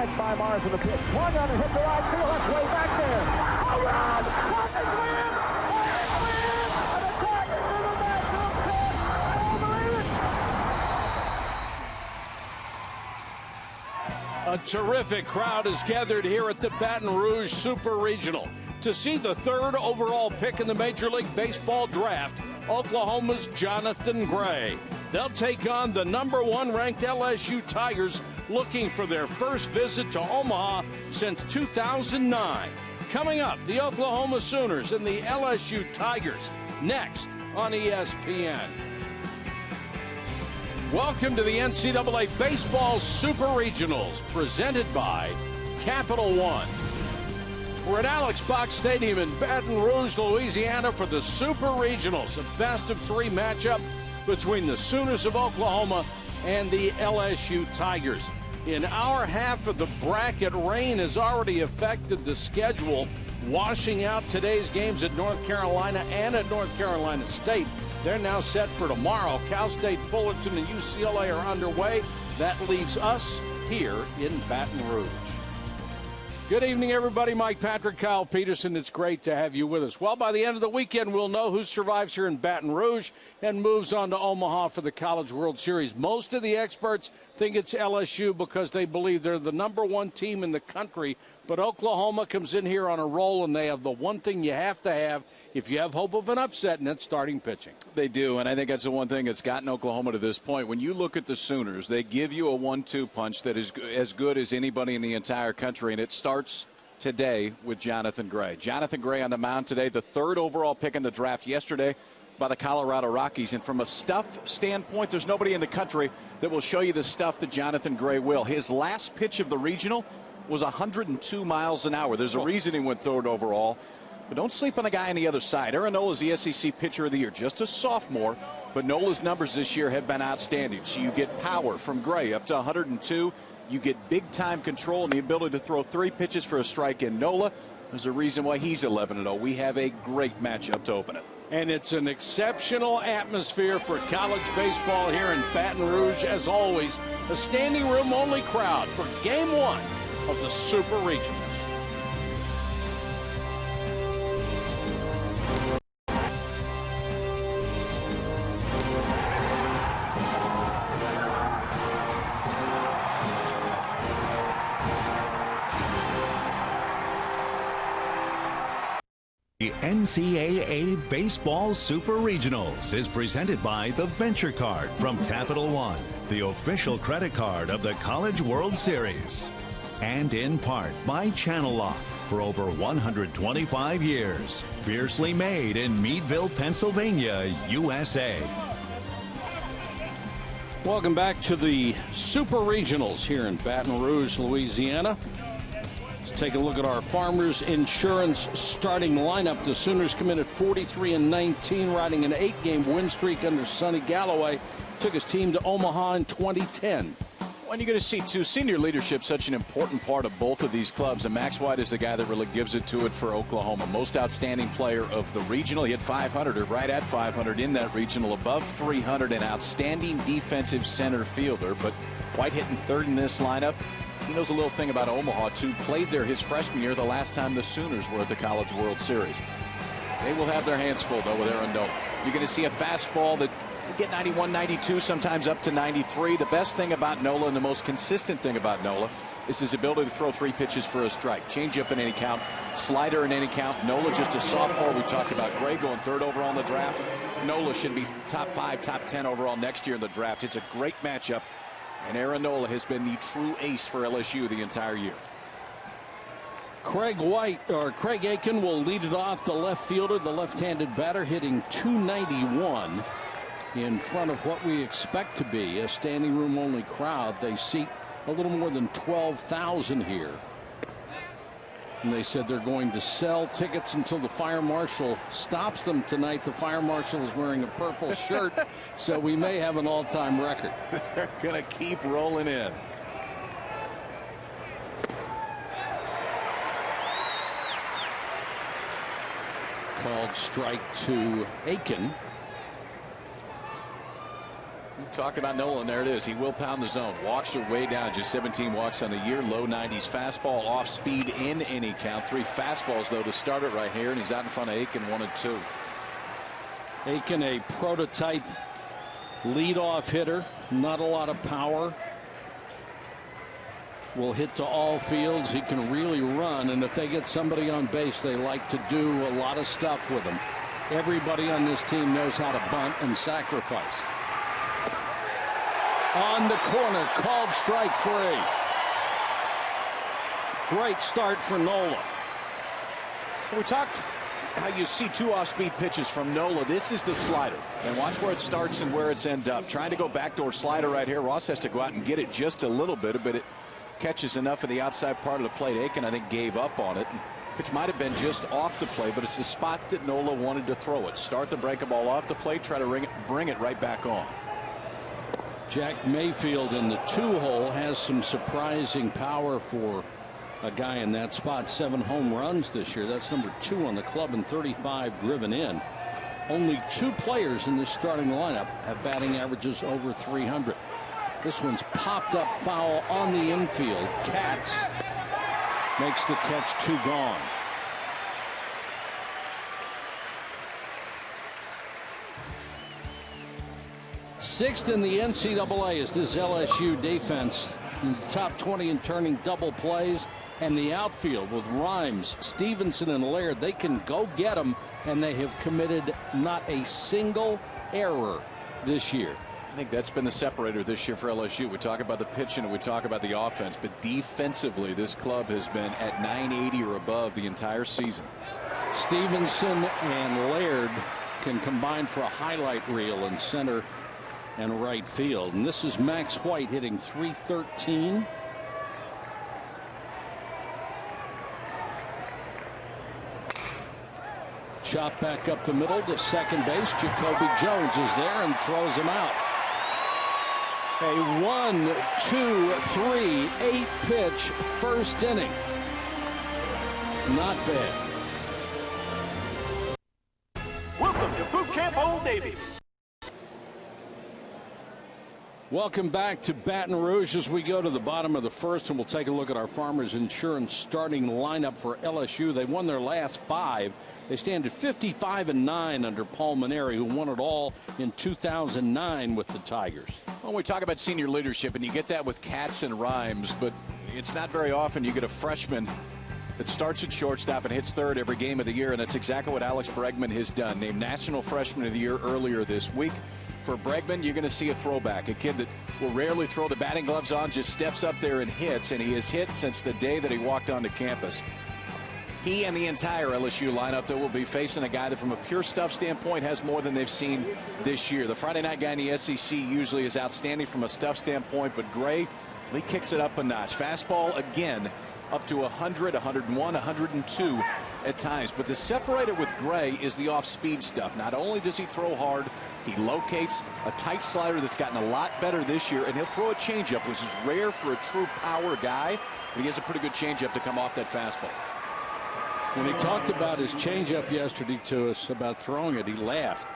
strike by Mars in the pitch. Swung on and hit the right field. That's way back there. Home run! Tigers win! Tigers win! And the Tigers are the national champs! I don't believe it! A terrific crowd is gathered here at the Baton Rouge Super Regional to see the third overall pick in the Major League Baseball draft, Oklahoma's Jonathan Gray. They'll take on the #1 ranked LSU Tigers, looking for their first visit to Omaha since 2009. Coming up, the Oklahoma Sooners and the LSU Tigers, next on ESPN. Welcome to the NCAA Baseball Super Regionals, presented by Capital One. We're at Alex Box Stadium in Baton Rouge, Louisiana for the Super Regionals, a best-of-3 matchup between the Sooners of Oklahoma and the LSU Tigers. In our half of the bracket, rain has already affected the schedule, washing out today's games at North Carolina and at North Carolina State. They're now set for tomorrow. Cal State, Fullerton, and UCLA are underway. That leaves us here in Baton Rouge. Good evening, everybody. Mike Patrick, Kyle Peterson. It's great to have you with us. Well, by the end of the weekend, we'll know who survives here in Baton Rouge and moves on to Omaha for the College World Series. Most of the experts think it's LSU because they believe they're the #1 team in the country. But Oklahoma comes in here on a roll, and they have the one thing you have to have if you have hope of an upset, and that's starting pitching. They do, and I think that's the one thing that's gotten Oklahoma to this point. When you look at the Sooners, they give you a 1-2 punch that is as good as anybody in the entire country, and it starts today with Jonathan Gray. Jonathan Gray on the mound today, the 3rd overall pick in the draft yesterday by the Colorado Rockies. And from a stuff standpoint, there's nobody in the country that will show you the stuff that Jonathan Gray will. His last pitch of the regional was 102 miles an hour. There's a reason he went 3rd overall. But don't sleep on the guy on the other side. Aaron Nola is the SEC Pitcher of the Year, just a sophomore. But Nola's numbers this year have been outstanding. So you get power from Gray up to 102. You get big-time control and the ability to throw 3 pitches for a strike in Nola. There's a reason why he's 11-0. We have a great matchup to open it. And it's an exceptional atmosphere for college baseball here in Baton Rouge. As always, a standing room only crowd for Game 1 of the Super Regionals. The NCAA Baseball Super Regionals is presented by the Venture Card from Capital One, the official credit card of the College World Series. And in part by Channel Lock for over 125 years. Fiercely made in Meadville, Pennsylvania, USA. Welcome back to the Super Regionals here in Baton Rouge, Louisiana. Let's take a look at our Farmers Insurance starting lineup. The Sooners come in at 43-19, riding an 8-game win streak under Sonny Galloway. Took his team to Omaha in 2010. When you're going to see, too, senior leadership such an important part of both of these clubs, and Max White is the guy that really gives it to it for Oklahoma. Most outstanding player of the regional. He had 500 or right at 500 in that regional, above 300, an outstanding defensive center fielder. But White hitting 3rd in this lineup. He knows a little thing about Omaha, too. Played there his freshman year, the last time the Sooners were at the College World Series. They will have their hands full, though, with Aaron Nola. You're going to see a fastball that will get 91, 92, sometimes up to 93. The best thing about Nola and the most consistent thing about Nola is his ability to throw 3 pitches for a strike. Changeup in any count, slider in any count. Nola just a sophomore. We talked about Gray going 3rd overall in the draft. Nola should be top 5, top 10 overall next year in the draft. It's a great matchup. And Aaron Nola has been the true ace for LSU the entire year. Craig Aiken will lead it off, the left fielder, the left-handed batter, hitting .291 in front of what we expect to be a standing room only crowd. They seat a little more than 12,000 here. And they said they're going to sell tickets until the fire marshal stops them tonight. The fire marshal is wearing a purple shirt, so we may have an all-time record. They're going to keep rolling in. Called strike to Aiken. Talked about Nolan. There it is. He will pound the zone. Walks are way down. Just 17 walks on the year. Low 90s fastball off speed in any count. 3 fastballs, though, to start it right here. And he's out in front of Aiken 1-2. Aiken, a prototype leadoff hitter. Not a lot of power. Will hit to all fields. He can really run. And if they get somebody on base, they like to do a lot of stuff with him. Everybody on this team knows how to bunt and sacrifice. On the corner, called strike 3. Great start for Nola. We talked how you see 2 off-speed pitches from Nola. This is the slider. And watch where it starts and where it's end up. Trying to go backdoor slider right here. Ross has to go out and get it just a little bit, but it catches enough of the outside part of the plate. Aiken, I think, gave up on it. Which might have been just off the plate, but it's the spot that Nola wanted to throw it. Start the breaking ball off the plate, try to bring it right back on. Jack Mayfield in the 2-hole has some surprising power for a guy in that spot. 7 home runs this year. That's number 2 on the club and 35 driven in. Only 2 players in this starting lineup have batting averages over 300. This one's popped up foul on the infield. Katz makes the catch, 2 gone. Sixth in the NCAA is this LSU defense. Top 20 in turning double plays, and the outfield with Rhymes, Stevenson, and Laird. They can go get them, and they have committed not a single error this year. I think that's been the separator this year for LSU. We talk about the pitching and we talk about the offense, but defensively this club has been at 980 or above the entire season. Stevenson and Laird can combine for a highlight reel in center and right field. And this is Max White hitting .313. Chop back up the middle to second base. Jacoby Jones is there and throws him out. A 1-2-3-8 pitch first inning. Not bad. Welcome to Boot Camp Old Navy. Welcome back to Baton Rouge as we go to the bottom of the first, and we'll take a look at our Farmers Insurance starting lineup for LSU. They won their last 5. They stand at 55-9 under Paul Maneri, who won it all in 2009 with the Tigers. Well, we talk about senior leadership, and you get that with Katz and Rhymes, but it's not very often you get a freshman that starts at shortstop and hits third every game of the year, and that's exactly what Alex Bregman has done. Named National Freshman of the Year earlier this week. For Bregman, you're going to see a throwback. A kid that will rarely throw the batting gloves on, just steps up there and hits, and he has hit since the day that he walked onto campus. He and the entire LSU lineup, though, will be facing a guy that from a pure stuff standpoint has more than they've seen this year. The Friday night guy in the SEC usually is outstanding from a stuff standpoint, but Gray, he kicks it up a notch. Fastball, again, up to 100, 101, 102 at times. But the separator with Gray is the off-speed stuff. Not only does he throw hard, he locates a tight slider that's gotten a lot better this year, and he'll throw a changeup, which is rare for a true power guy. But he has a pretty good changeup to come off that fastball. When he talked about his changeup yesterday to us about throwing it, he laughed.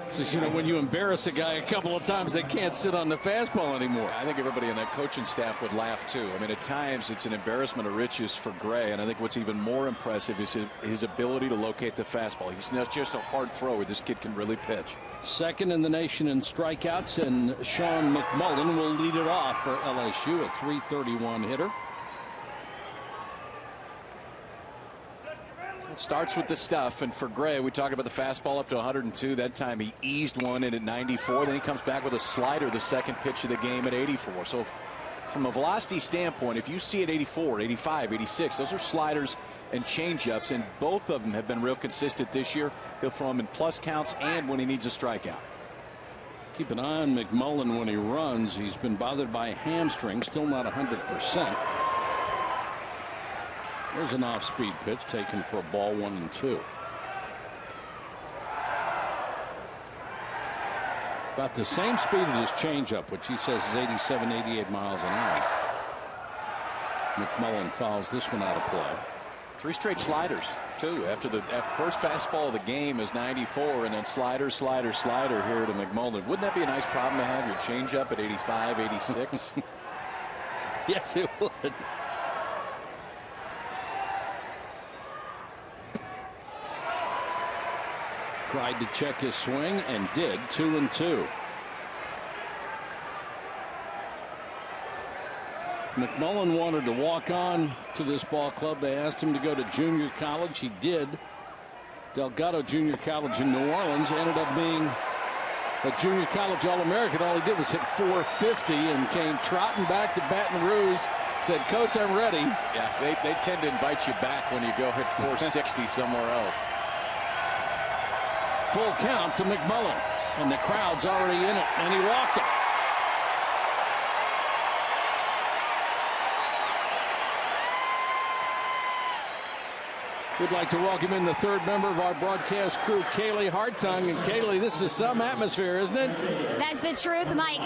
He says, you know, when you embarrass a guy a couple of times, they can't sit on the fastball anymore. I think everybody on that coaching staff would laugh too. I mean, at times it's an embarrassment of riches for Gray, and I think what's even more impressive is his ability to locate the fastball. He's not just a hard thrower. This kid can really pitch. Second in the nation in strikeouts, and Sean McMullen will lead it off for LSU, a .331 hitter. It starts with the stuff, and for Gray, we talk about the fastball up to 102. That time he eased one in at 94. Then he comes back with a slider the second pitch of the game at 84. So from a velocity standpoint, if you see it 84, 85, 86, those are sliders and changeups, and both of them have been real consistent this year. He'll throw them in plus counts and when he needs a strikeout. Keep an eye on McMullen when he runs. He's been bothered by a hamstring, still not 100%. There's an off-speed pitch taken for a ball, 1-2. About the same speed as his changeup, which he says is 87, 88 miles an hour. McMullen fouls this one out of play. 3 straight sliders, too. After the first fastball of the game is 94, and then slider, slider, slider here to McMullen. Wouldn't that be a nice problem to have your changeup at 85, 86? Yes, it would. Tried to check his swing and did. 2-2. McMullen wanted to walk on to this ball club. They asked him to go to junior college. He did. Delgado Junior College in New Orleans. Ended up being a junior college All-American. All he did was hit .450 and came trotting back to Baton Rouge. Said, "Coach, I'm ready." Yeah, they tend to invite you back when you go hit .460 somewhere else. Full count to McMullen. And the crowd's already in it. And he walked it. We'd like to welcome in the third member of our broadcast crew, Kaylee Hartung. And Kaylee, this is some atmosphere, isn't it? That's the truth, Mike.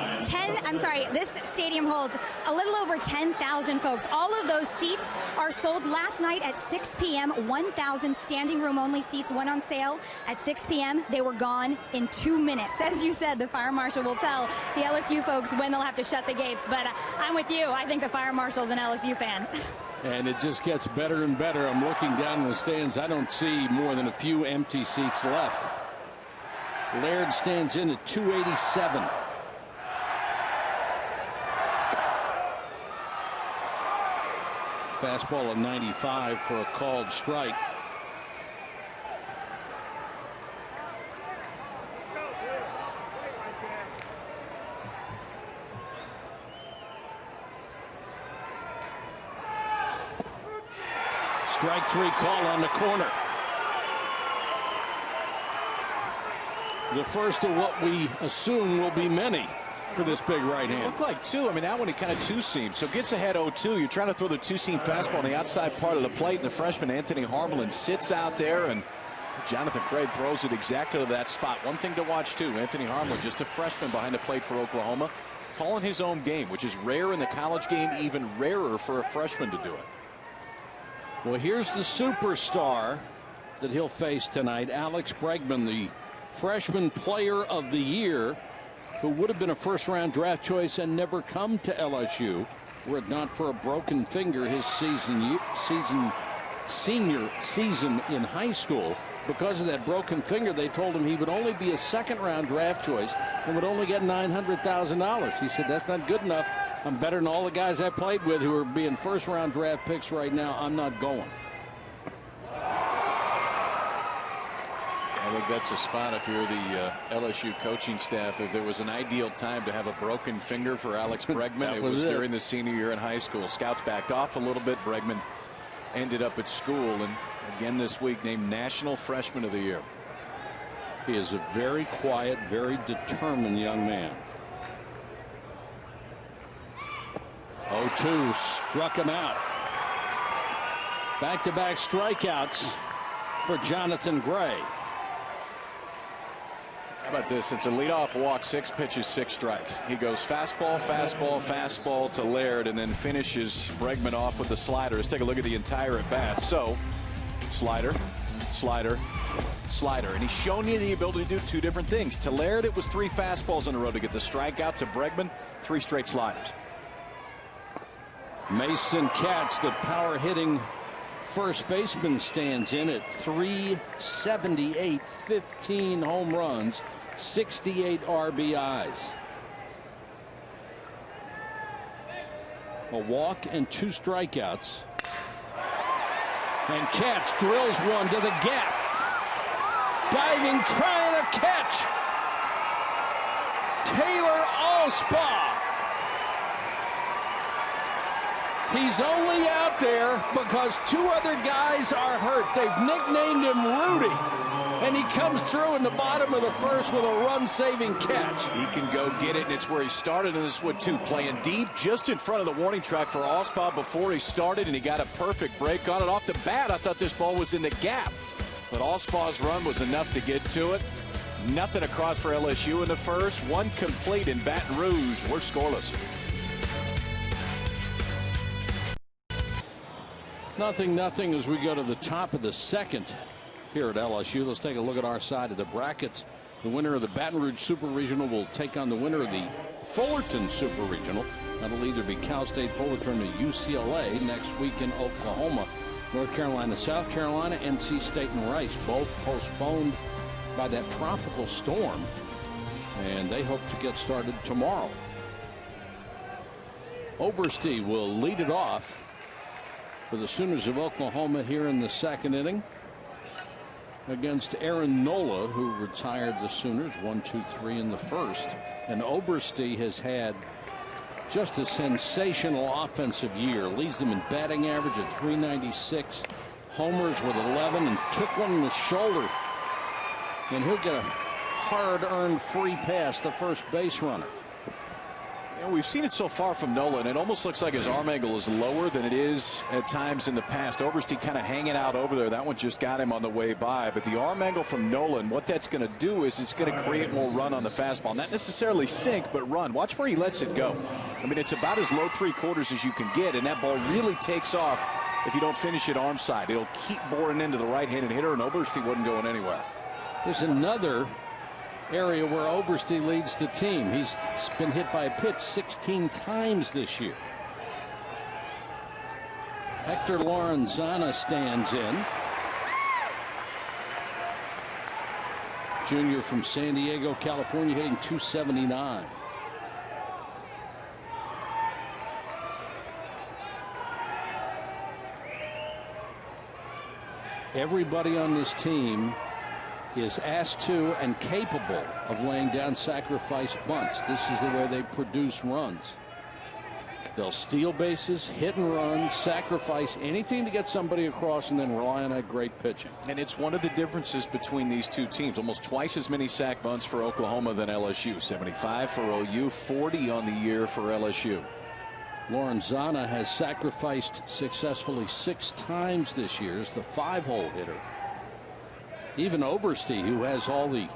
This stadium holds a little over 10,000 folks. All of those seats are sold last night at 6 p.m. 1,000 standing room only seats went on sale at 6 p.m. They were gone in 2 minutes. As you said, the fire marshal will tell the LSU folks when they'll have to shut the gates. But I'm with you. I think the fire marshal's an LSU fan. And it just gets better and better. I'm looking down in the stands. I don't see more than a few empty seats left. Laird stands in at 287. Fastball at 95 for a called strike. Strike 3 call on the corner. The first of what we assume will be many for this big right hand. It looked like 2. I mean, that one he kind of two-seamed. So gets ahead 0-2. You're trying to throw the two-seam fastball on the outside part of the plate. And the freshman Anthony Harmelin sits out there, and Jonathan Craig throws it exactly to that spot. One thing to watch, too. Anthony Harmelin, just a freshman behind the plate for Oklahoma, calling his own game, which is rare in the college game, even rarer for a freshman to do it. Well, here's the superstar that he'll face tonight, Alex Bregman, the freshman player of the year, who would have been a first-round draft choice and never come to LSU were it not for a broken finger his senior season in high school. Because of that broken finger, they told him he would only be a second-round draft choice and would only get $900,000. He said, "That's not good enough. I'm better than all the guys I played with who are being first-round draft picks right now. I'm not going." I think that's a spot if you're the LSU coaching staff. If there was an ideal time to have a broken finger for Alex Bregman, it was during the senior year in high school. Scouts backed off a little bit. Bregman ended up at school, and again this week named National Freshman of the Year. He is a very quiet, very determined young man. 0-2 struck him out. Back-to-back strikeouts for Jonathan Gray. How about this? It's a leadoff walk, 6 pitches, 6 strikes. He goes fastball, fastball, fastball to Laird, and then finishes Bregman off with the slider. Let's take a look at the entire at bat. So, slider, slider, slider. And he's shown you the ability to do 2 different things. To Laird, it was 3 fastballs in a row to get the strikeout. To Bregman, 3 straight sliders. Mason Katz, the power-hitting first baseman, stands in at 378, 15 home runs, 68 RBIs. A walk and 2 strikeouts. And Katz drills one to the gap. Diving, trying to catch. Taylor Allspaw. He's only out there because 2 other guys are hurt. They've nicknamed him Rudy. And he comes through in the bottom of the first with a run-saving catch. He can go get it, and it's where he started in this one, too. Playing deep just in front of the warning track for Allspaw before he started, and he got a perfect break on it. Off the bat, I thought this ball was in the gap. But Allspaw's run was enough to get to it. Nothing across for LSU in the first. 1 complete in Baton Rouge. We're scoreless. 0-0 as we go to the top of the second here at LSU. Let's take a look at our side of the brackets. The winner of the Baton Rouge Super Regional will take on the winner of the Fullerton Super Regional. That'll either be Cal State Fullerton or UCLA next week in Oklahoma. North Carolina, South Carolina, NC State and Rice, both postponed by that tropical storm, and they hope to get started tomorrow. Oberste will lead it off for the Sooners of Oklahoma here in the second inning against Aaron Nola, who retired the Sooners 1-2-3 in the first. And Oberste has had just a sensational offensive year. Leads them in batting average at .396, homers with 11, and took one in the shoulder. And he'll get a hard-earned free pass to first base runner. You know, we've seen it so far from Nolan. It almost looks like his arm angle is lower than it is at times in the past. Oberste kind of hanging out over there. That one just got him on the way by. But the arm angle from Nolan, what that's going to do is it's going to create more run on the fastball. Not necessarily sink, but run. Watch where he lets it go. I mean, it's about as low three-quarters as you can get, and that ball really takes off if you don't finish it arm side. It'll keep boring into the right-handed hitter, and Oberste wasn't going anywhere. There's another area where Oberste leads the team. He's been hit by a pitch 16 times this year. Hector Lorenzana stands in. Junior from San Diego, California, hitting .279. Everybody on this team is asked to and capable of laying down sacrifice bunts. This is the way they produce runs. They'll steal bases, hit and run, sacrifice anything to get somebody across, and then rely on that great pitching. And it's one of the differences between these two teams. Almost twice as many sac bunts for Oklahoma than LSU. 75 for OU, 40 on the year for LSU. Lorenzana has sacrificed successfully 6 times this year as the 5-hole hitter. Even Oberste, who has all the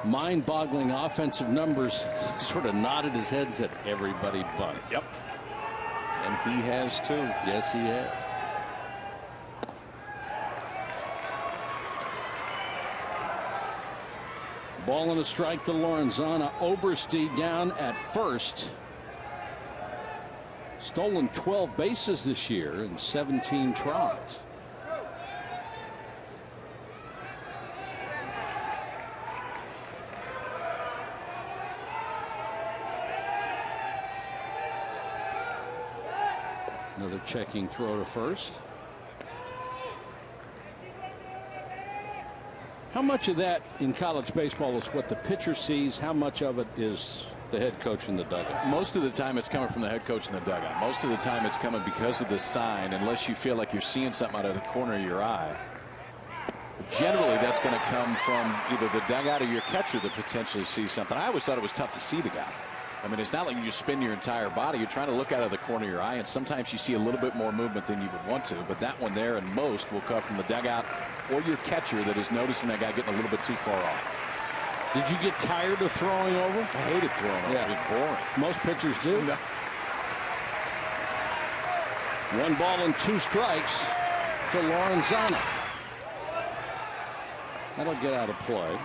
mind-boggling offensive numbers, sort of nodded his head and said, everybody bunts. Yep. And he has too. Yes, he has. Ball and a strike to Lorenzana. Oberste down at first. Stolen 12 bases this year in 17 tries. Another checking throw to first. How much of that in college baseball is what the pitcher sees? How much of it is the head coach in the dugout? Most of the time it's coming from the head coach in the dugout. Most of the time it's coming because of the sign, unless you feel like you're seeing something out of the corner of your eye. Generally, that's going to come from either the dugout or your catcher that potentially sees something. I always thought it was tough to see the guy. I mean, it's not like you just spin your entire body. You're trying to look out of the corner of your eye, and sometimes you see a little bit more movement than you would want to. But that one there and most will come from the dugout or your catcher that is noticing that guy getting a little bit too far off. Did you get tired of throwing over? I hated throwing over. Yeah. It was boring. Most pitchers do. No. 1 ball and 2 strikes to Lorenzana. That'll get out of play.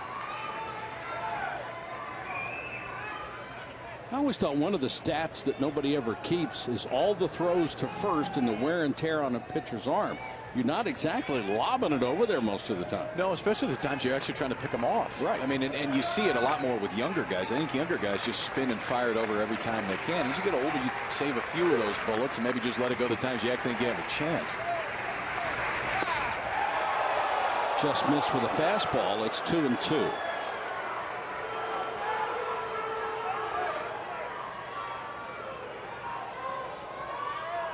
I always thought one of the stats that nobody ever keeps is all the throws to first and the wear and tear on a pitcher's arm. You're not exactly lobbing it over there most of the time. No, especially the times you're actually trying to pick them off. Right. I mean, and you see it a lot more with younger guys. I think younger guys just spin and fire it over every time they can. As you get older, you save a few of those bullets and maybe just let it go the times you think you have a chance. Just missed with a fastball. It's 2-2.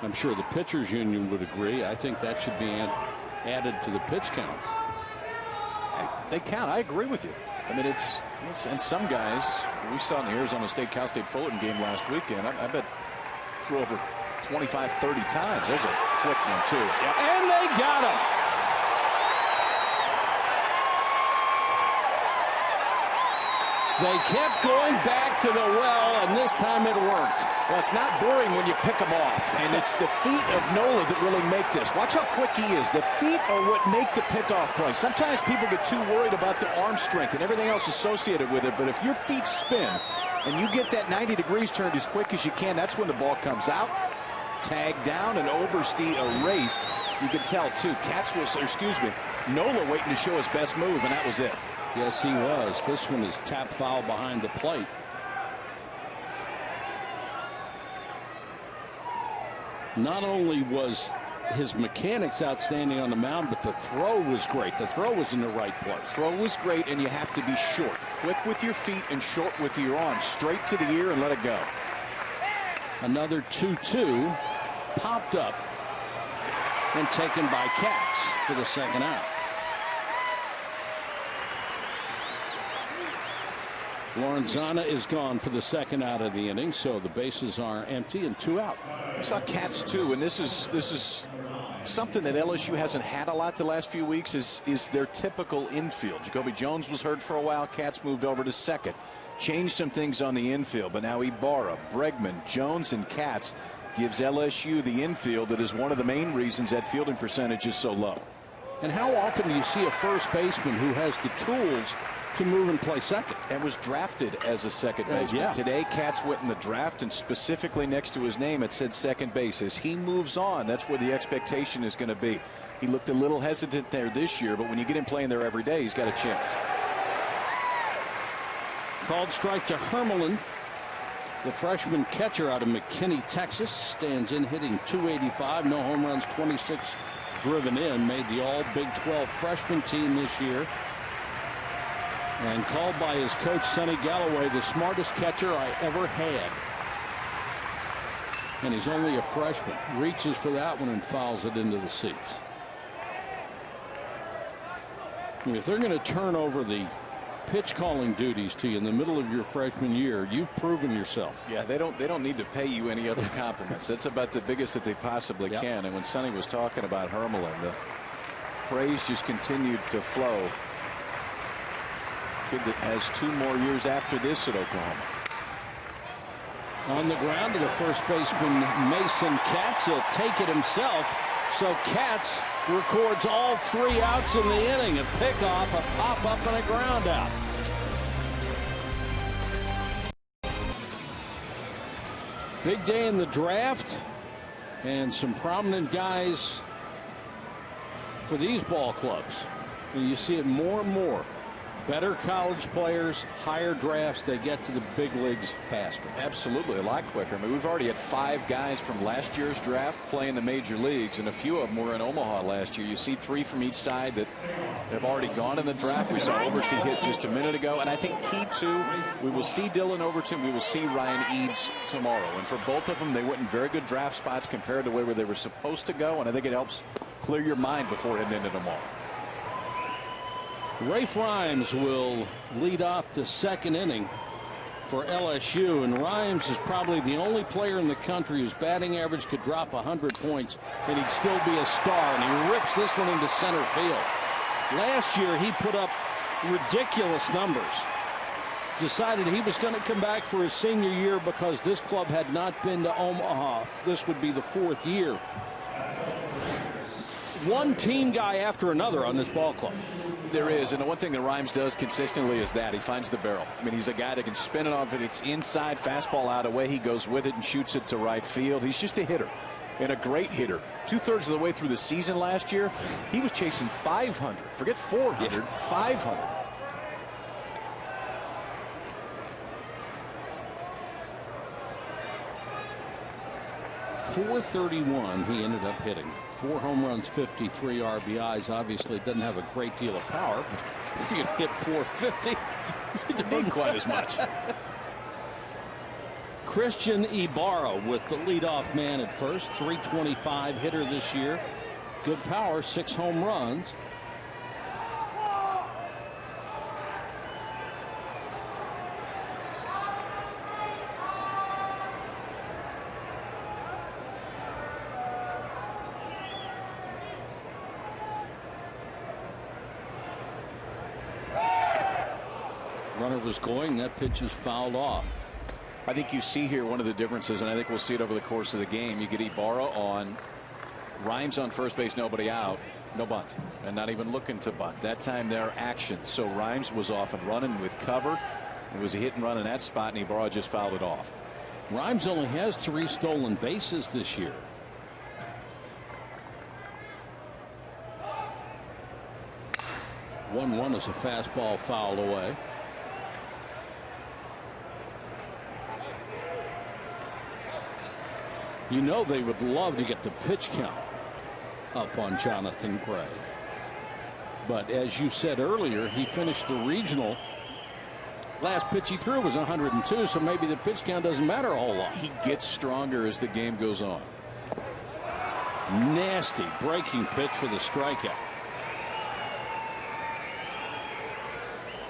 I'm sure the pitchers union would agree. I think that should be added to the pitch counts. They count. I agree with you. I mean, it's and some guys we saw in the Arizona State Cal State Fullerton game last weekend. I bet threw over 25, 30 times. There's a quick one too. Yep. And they got him. They kept going back to the well, and this time it worked. Well, it's not boring when you pick them off, and it's the feet of Nola that really make this. Watch how quick he is. The feet are what make the pickoff play. Sometimes people get too worried about the arm strength and everything else associated with it, but if your feet spin and you get that 90 degrees turned as quick as you can, that's when the ball comes out. Tagged down, and Oberste erased. You can tell, too. Nola waiting to show his best move, and that was it. Yes, he was. This one is tap foul behind the plate. Not only was his mechanics outstanding on the mound, but the throw was great. The throw was in the right place. Throw was great, and you have to be short. Quick with your feet and short with your arms. Straight to the ear and let it go. Another 2-2 popped up and taken by Katz for the second out. Lorenzana is gone for the second out of the inning, so the bases are empty and 2 out. I saw Katz too, and this is something that LSU hasn't had a lot the last few weeks is their typical infield. Jacoby Jones was hurt for a while. Katz moved over to second. Changed some things on the infield, but now Ibarra, Bregman, Jones, and Katz gives LSU the infield that is one of the main reasons that fielding percentage is so low. And how often do you see a first baseman who has the tools to move and play second? And was drafted as a second baseman. Yeah. Today, Katz went in the draft, and specifically next to his name, it said second base. As he moves on, that's where the expectation is going to be. He looked a little hesitant there this year, but when you get him playing there every day, he's got a chance. Called strike to Hermelin. The freshman catcher out of McKinney, Texas, stands in hitting .285. No home runs, 26 driven in. Made the all Big 12 freshman team this year. And called by his coach, Sonny Galloway, the smartest catcher I ever had. And he's only a freshman. Reaches for that one and fouls it into the seats. I mean, if they're going to turn over the pitch calling duties to you in the middle of your freshman year, you've proven yourself. Yeah, they don't need to pay you any other compliments. That's about the biggest that they possibly can. And when Sonny was talking about Hermelin, the praise just continued to flow. Kid that has 2 more years after this at Oklahoma. On the ground to the first baseman, Mason Katz. He'll take it himself. So Katz records all 3 outs in the inning. A pickoff, a pop-up, and a ground out. Big day in the draft, and some prominent guys for these ball clubs. And you see it more and more. Better college players, higher drafts, they get to the big leagues faster. Absolutely, a lot quicker. I mean, we've already had 5 guys from last year's draft play in the major leagues, and a few of them were in Omaha last year. You see 3 from each side that have already gone in the draft. We saw Oberste hit just a minute ago, and I think key too, we will see Dylan Overton, we will see Ryan Eads tomorrow. And for both of them, they went in very good draft spots compared to where they were supposed to go, and I think it helps clear your mind before heading into tomorrow. Rafe Rhymes will lead off the second inning for LSU, and Rhymes is probably the only player in the country whose batting average could drop 100 points and he'd still be a star, and he rips this one into center field. Last year he put up ridiculous numbers. Decided he was going to come back for his senior year because this club had not been to Omaha. This would be the 4th year. One team guy after another on this ball club. There is, and the one thing that Rhymes does consistently is that he finds the barrel. I mean, he's a guy that can spin it off it. It's inside, fastball out away. He goes with it and shoots it to right field. He's just a hitter and a great hitter. 2/3 of the way through the season last year, he was chasing 500. Forget 400, 500. .431 he ended up hitting. 4 home runs, 53 RBIs. Obviously doesn't have a great deal of power, but if you can hit 450, you don't Didn't quite as much. Christian Ibarra with the leadoff man at first. .325 hitter this year. Good power, 6 home runs. runner was going. That pitch is fouled off. I think you see here one of the differences, and I think we'll see it over the course of the game. You get Ibarra on, Rhymes on first base, nobody out, no bunt, and not even looking to bunt. That time their action. So Rhymes was off and running with cover. It was a hit and run in that spot, and Ibarra just fouled it off. Rhymes only has 3 stolen bases this year. One is a fastball fouled away. You know they would love to get the pitch count up on Jonathan Gray. But as you said earlier, he finished the regional. Last pitch he threw was 102, so maybe the pitch count doesn't matter a whole lot. He gets stronger as the game goes on. Nasty breaking pitch for the strikeout.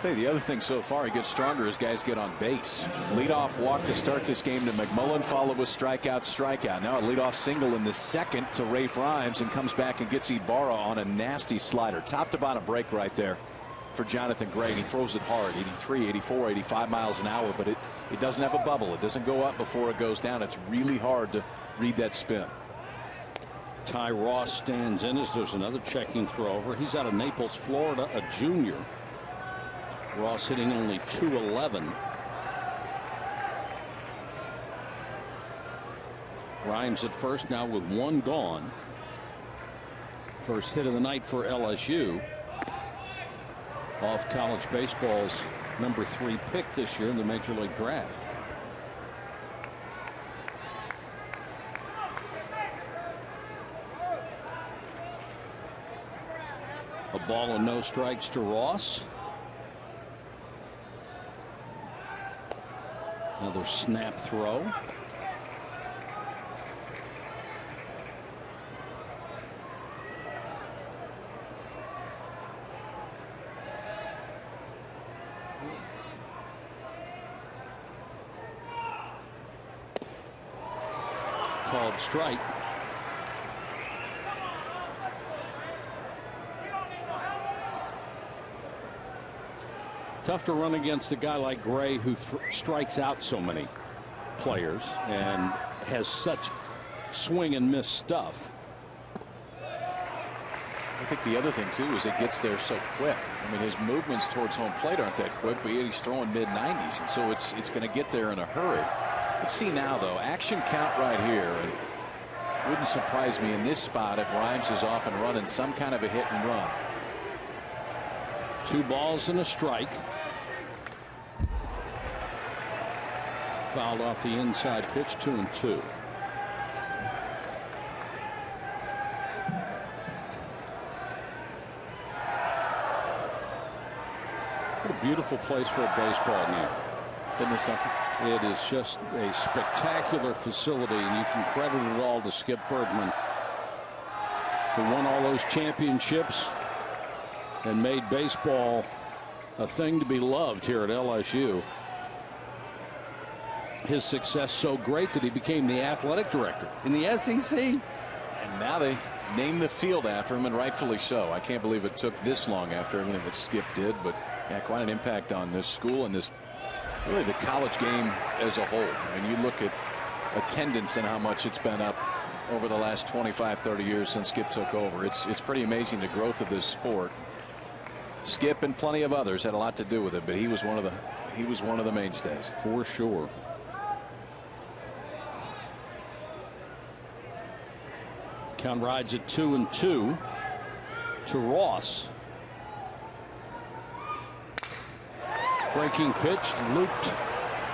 The other thing so far, he gets stronger as guys get on base. Leadoff walk to start this game to McMullen, followed with strikeout. Now a leadoff single in the second to Rafe Rhymes, and comes back and gets Ibarra on a nasty slider. Top to bottom break right there for Jonathan Gray. And he throws it hard, 83, 84, 85 miles an hour, but it doesn't have a bubble. It doesn't go up before it goes down. It's really hard to read that spin. Ty Ross stands in as there's another checking throw over. He's out of Naples, Florida, a junior. Ross hitting only .211. Rhymes at first now with 1 gone. First hit of the night for LSU. Off college baseball's number 3 pick this year in the Major League Draft. A ball and no strikes to Ross. Another snap throw. Called strike. Tough to run against a guy like Gray, who strikes out so many players and has such swing and miss stuff. I think the other thing too is it gets there so quick. I mean, his movements towards home plate aren't that quick, but yet he's throwing mid-90s, and so it's going to get there in a hurry. Let's see now though, action count right here, and it wouldn't surprise me in this spot if Rhymes is off and running some kind of a hit and run. 2 balls and a strike. Fouled off the inside pitch, 2-2. What a beautiful place for a baseball now. Isn't this something? It is just a spectacular facility, and you can credit it all to Skip Bergman, who won all those championships and made baseball a thing to be loved here at LSU. His success so great that he became the athletic director in the SEC. And now they named the field after him, and rightfully so. I can't believe it took this long after everything that Skip did, but yeah, quite an impact on this school and this really the college game as a whole. I mean, you look at attendance and how much it's been up over the last 25, 30 years since Skip took over. It's pretty amazing the growth of this sport. Skip and plenty of others had a lot to do with it, but he was one of the mainstays for sure. Count rides at 2-2 to Ross. Breaking pitch looped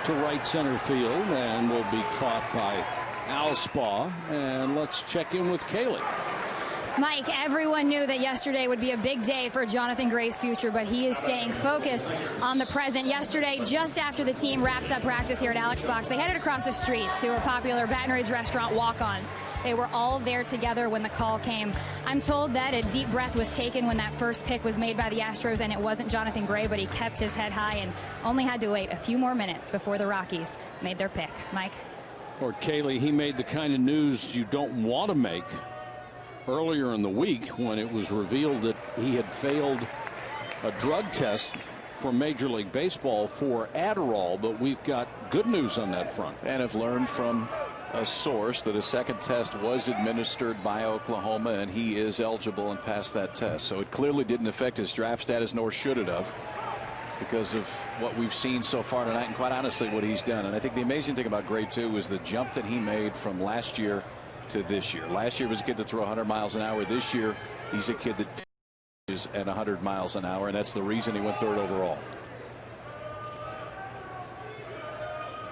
to right center field and will be caught by Alspaugh. And let's check in with Kaylee. Mike, everyone knew that yesterday would be a big day for Jonathan Gray's future, but he is staying focused on the present. Yesterday, just after the team wrapped up practice here at Alex Box, they headed across the street to a popular Baton Rouge restaurant, Walk-Ons. They were all there together when the call came. I'm told that a deep breath was taken when that first pick was made by the Astros, and it wasn't Jonathan Gray, but he kept his head high and only had to wait a few more minutes before the Rockies made their pick. Mike? Or Kaylee, he made the kind of news you don't want to make earlier in the week when it was revealed that he had failed a drug test for Major League Baseball for Adderall, but we've got good news on that front. And have learned from a source that a second test was administered by Oklahoma, and he is eligible and passed that test. So it clearly didn't affect his draft status, nor should it have, because of what we've seen so far tonight, and quite honestly what he's done. And I think the amazing thing about grade 2 is the jump that he made from last year to this year. Last year was a kid that threw 100 miles an hour. This year he's a kid that pitches at 100 miles an hour, and that's the reason he went 3rd overall.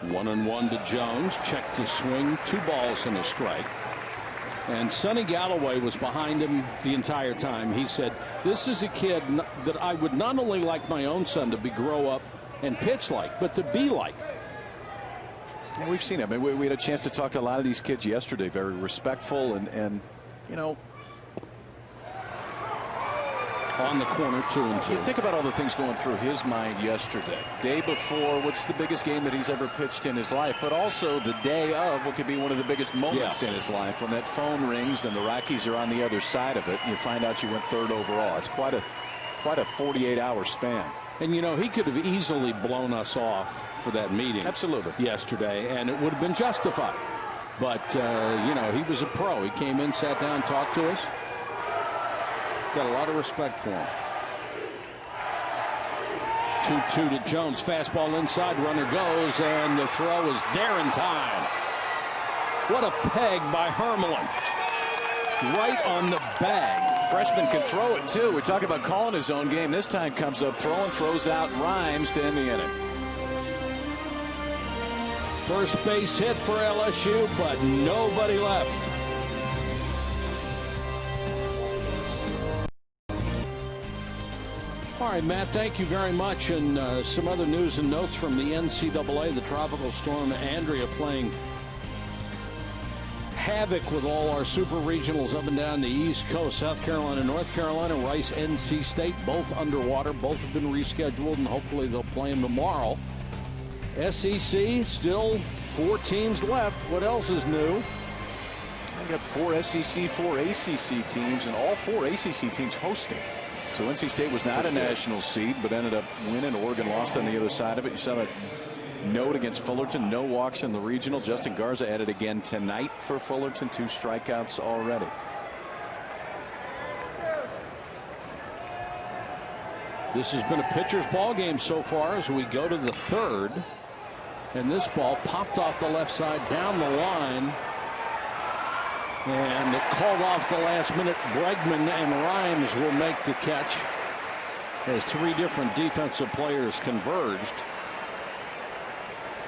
1-1 to Jones. Check to swing. 2 balls and a strike. And Sonny Galloway was behind him the entire time. He said, this is a kid that I would not only like my own son to grow up and pitch like, but to be like. And we've seen it. I mean, we had a chance to talk to a lot of these kids yesterday. Very respectful and you know, on the corner, 2-2. you think about all the things going through his mind yesterday. Day before, what's the biggest game that he's ever pitched in his life, but also the day of what could be one of the biggest moments in his life, when that phone rings and the Rockies are on the other side of it and you find out you went 3rd overall. It's quite a 48-hour span. And you know, he could have easily blown us off for that meeting. Absolutely. Yesterday, and it would have been justified. But you know, he was a pro. He came in, sat down, talked to us. Got a lot of respect for him. 2-2 to Jones. Fastball inside. Runner goes, and the throw is there in time. What a peg by Hermelin. Right on the bag. Freshman can throw it too. We're talking about calling his own game. This time comes up throwing, throws out Rhymes to end the inning. First base hit for LSU, but nobody left. All right, Matt, thank you very much. And some other news and notes from the NCAA. The tropical storm Andrea playing havoc with all our super regionals up and down the East Coast. South Carolina, North Carolina, Rice, NC State, both underwater. Both have been rescheduled, and hopefully they'll play them tomorrow. SEC, still 4 teams left. What else is new? I got 4 SEC, 4 ACC teams, and all 4 ACC teams hosting. So NC State was not a national seed, but ended up winning. Oregon lost on the other side of it. You saw that note against Fullerton. No walks in the regional. Justin Garza added again tonight for Fullerton. 2 strikeouts already. This has been a pitcher's ball game so far as we go to the 3rd. And this ball popped off the left side down the line. And it called off the last minute. Bregman and Rhymes will make the catch as 3 different defensive players converged.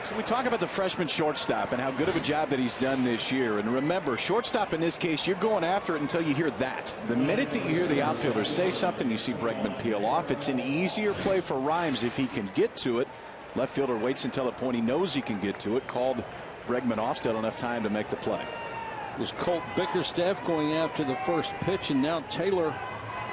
So we talk about the freshman shortstop and how good of a job that he's done this year. And remember, shortstop in this case, you're going after it until you hear that. The minute that you hear the outfielders say something, you see Bregman peel off. It's an easier play for Rhymes if he can get to it. Left fielder waits until the point he knows he can get to it. Called Bregman off, still enough time to make the play. It was Colt Bickerstaff going after the first pitch, and now Taylor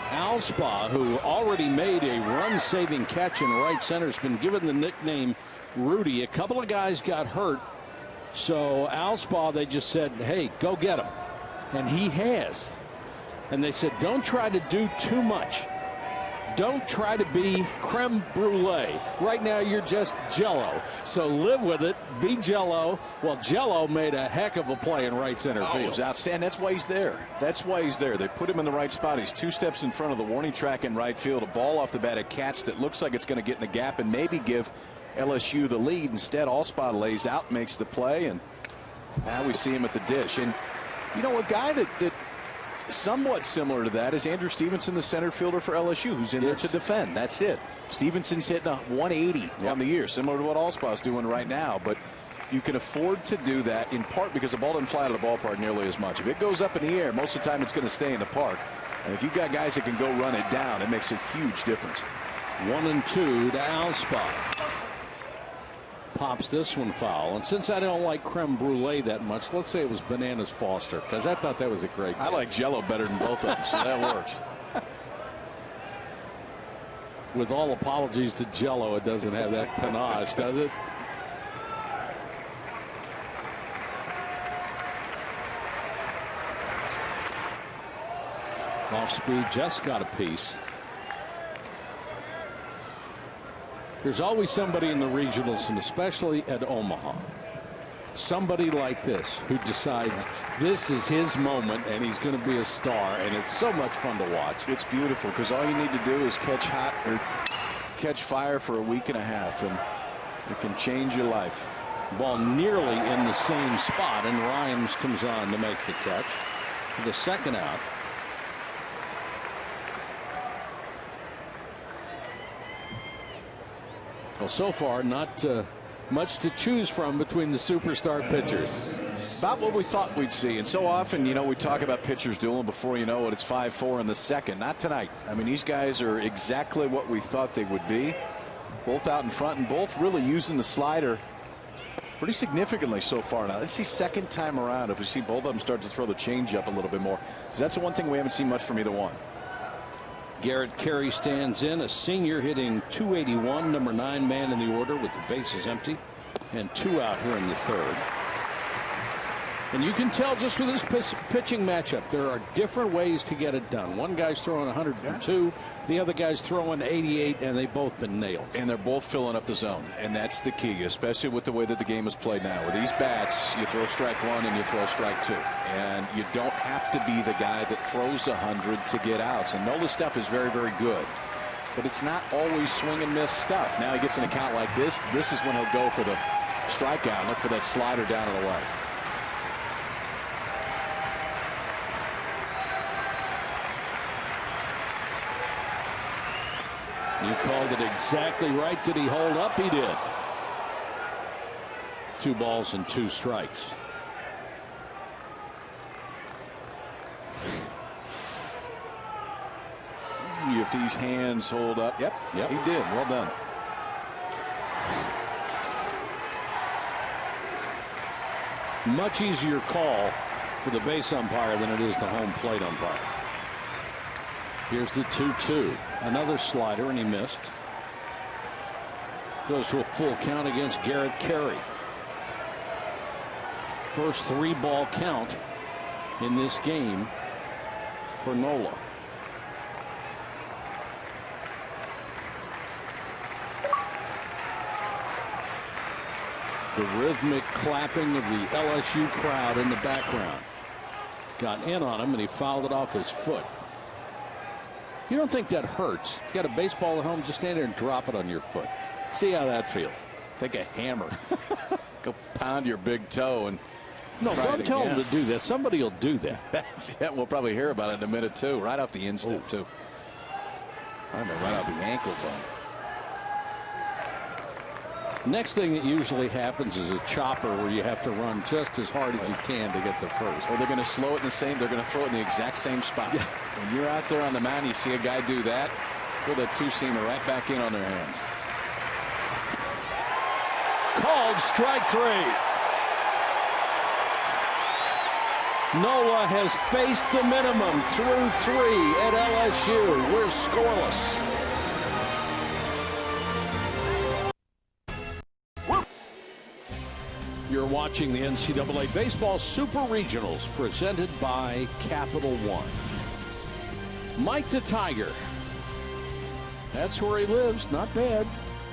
Alspaugh, who already made a run-saving catch in right center, has been given the nickname Rudy. A couple of guys got hurt, so Alspaugh, they just said, hey, go get him. And he has. And they said, don't try to do too much. Don't try to be creme brulee. Right now, you're just Jello. So live with it. Be Jello. Well, Jello made a heck of a play in right center field. It was outstanding. That's why he's there. That's why he's there. They put him in the right spot. He's 2 steps in front of the warning track in right field. A ball off the bat, a catch that looks like it's going to get in the gap and maybe give LSU the lead. Instead, Alspaugh lays out, makes the play, and now we see him at the dish. And, you know, a guy that somewhat similar to that is Andrew Stevenson, the center fielder for LSU, who's in there to defend. That's it. Stevenson's hitting a 180 on the year, similar to what Alspaugh's doing right now. But you can afford to do that in part because the ball doesn't fly out of the ballpark nearly as much. If it goes up in the air, most of the time it's going to stay in the park. And if you've got guys that can go run it down, it makes a huge difference. 1-2 to Alspaugh. Pops this one foul. And since I don't like creme brulee that much, let's say it was Bananas Foster, because I thought that was a great game. I like Jello better than both of them, so that works. With all apologies to Jello, it doesn't have that panache, does it? Off speed, just got a piece. There's always somebody in the regionals, and especially at Omaha, somebody like this who decides this is his moment and he's going to be a star, and it's so much fun to watch. It's beautiful because all you need to do is catch hot or catch fire for a week and a half, and it can change your life. Ball nearly in the same spot, and Rhymes comes on to make the catch for the second out. Well, so far, not much to choose from between the superstar pitchers. It's about what we thought we'd see. And so often, you know, we talk about pitchers dueling before you know it. It's 5-4 in the second. Not tonight. I mean, these guys are exactly what we thought they would be. Both out in front and both really using the slider pretty significantly so far. Now, let's see second time around if we see both of them start to throw the changeup a little bit more, because that's the one thing we haven't seen much from either one. Garrett Carey stands in, a senior hitting .281, number 9 man in the order with the bases empty and 2 out here in the third. And you can tell just with this pitching matchup, there are different ways to get it done. One guy's throwing 102, the other guy's throwing 88, and they've both been nailed. And they're both filling up the zone, and that's the key, especially with the way that the game is played now. With these bats, you throw strike 1 and you throw strike 2, and you don't have to be the guy that throws 100 to get outs. And Nola's stuff is very, very good, but it's not always swing and miss stuff. Now he gets an account like this. This is when he'll go for the strikeout, look for that slider down and away. You called it exactly right. Did he hold up? He did. 2 balls and 2 strikes. See if these hands hold up. Yep, he did. Well done. Much easier call for the base umpire than it is the home plate umpire. Here's the 2-2. Another slider, and he missed. Goes to a full count against Garrett Carey. First 3-ball count in this game for Nola. The rhythmic clapping of the LSU crowd in the background got in on him, and he fouled it off his foot. You don't think that hurts? If you got a baseball at home, just stand there and drop it on your foot. See how that feels. Take a hammer. Go pound your big toe and no, don't tell him to do that. Somebody will do that. Yeah, we'll probably hear about it in a minute too. Right off the instep too. I mean, right off the ankle bone. Next thing that usually happens is a chopper where you have to run just as hard as you can to get to first. Or they're going to slow it in the same. They're going to throw it in the exact same spot. Yeah. When you're out there on the mound, you see a guy do that, put that 2-seamer right back in on their hands. Called strike 3. Nola has faced the minimum through 3 at LSU. We're scoreless. You're watching the NCAA Baseball Super Regionals presented by Capital One. Mike the Tiger. That's where he lives. Not bad.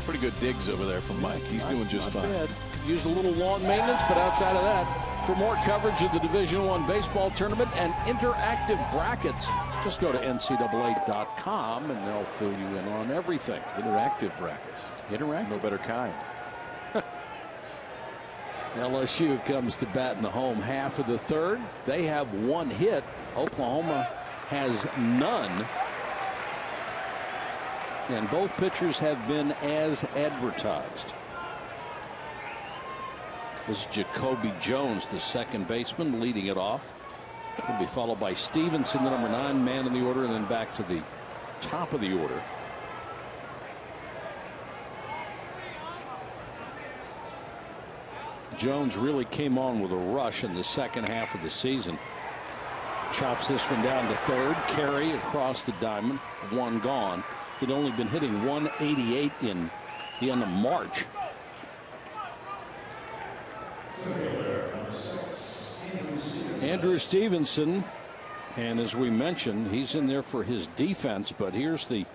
Pretty good digs over there from Mike. He's doing just fine. Bad. Could use a little lawn maintenance, but outside of that, for more coverage of the Division I baseball tournament and interactive brackets, just go to ncaa.com and they'll fill you in on everything. Interactive brackets. Interactive. No better kind. LSU comes to bat in the home half of the third. They have 1 hit. Oklahoma has none. And both pitchers have been as advertised. This is Jacoby Jones, the second baseman, leading it off. He'll be followed by Stevenson, the number 9 man in the order, and then back to the top of the order. Jones really came on with a rush in the second half of the season. Chops this one down to third. Carey across the diamond. 1 gone. He'd only been hitting 188 in the end of March. Andrew Stevenson, and as we mentioned, he's in there for his defense, but here's the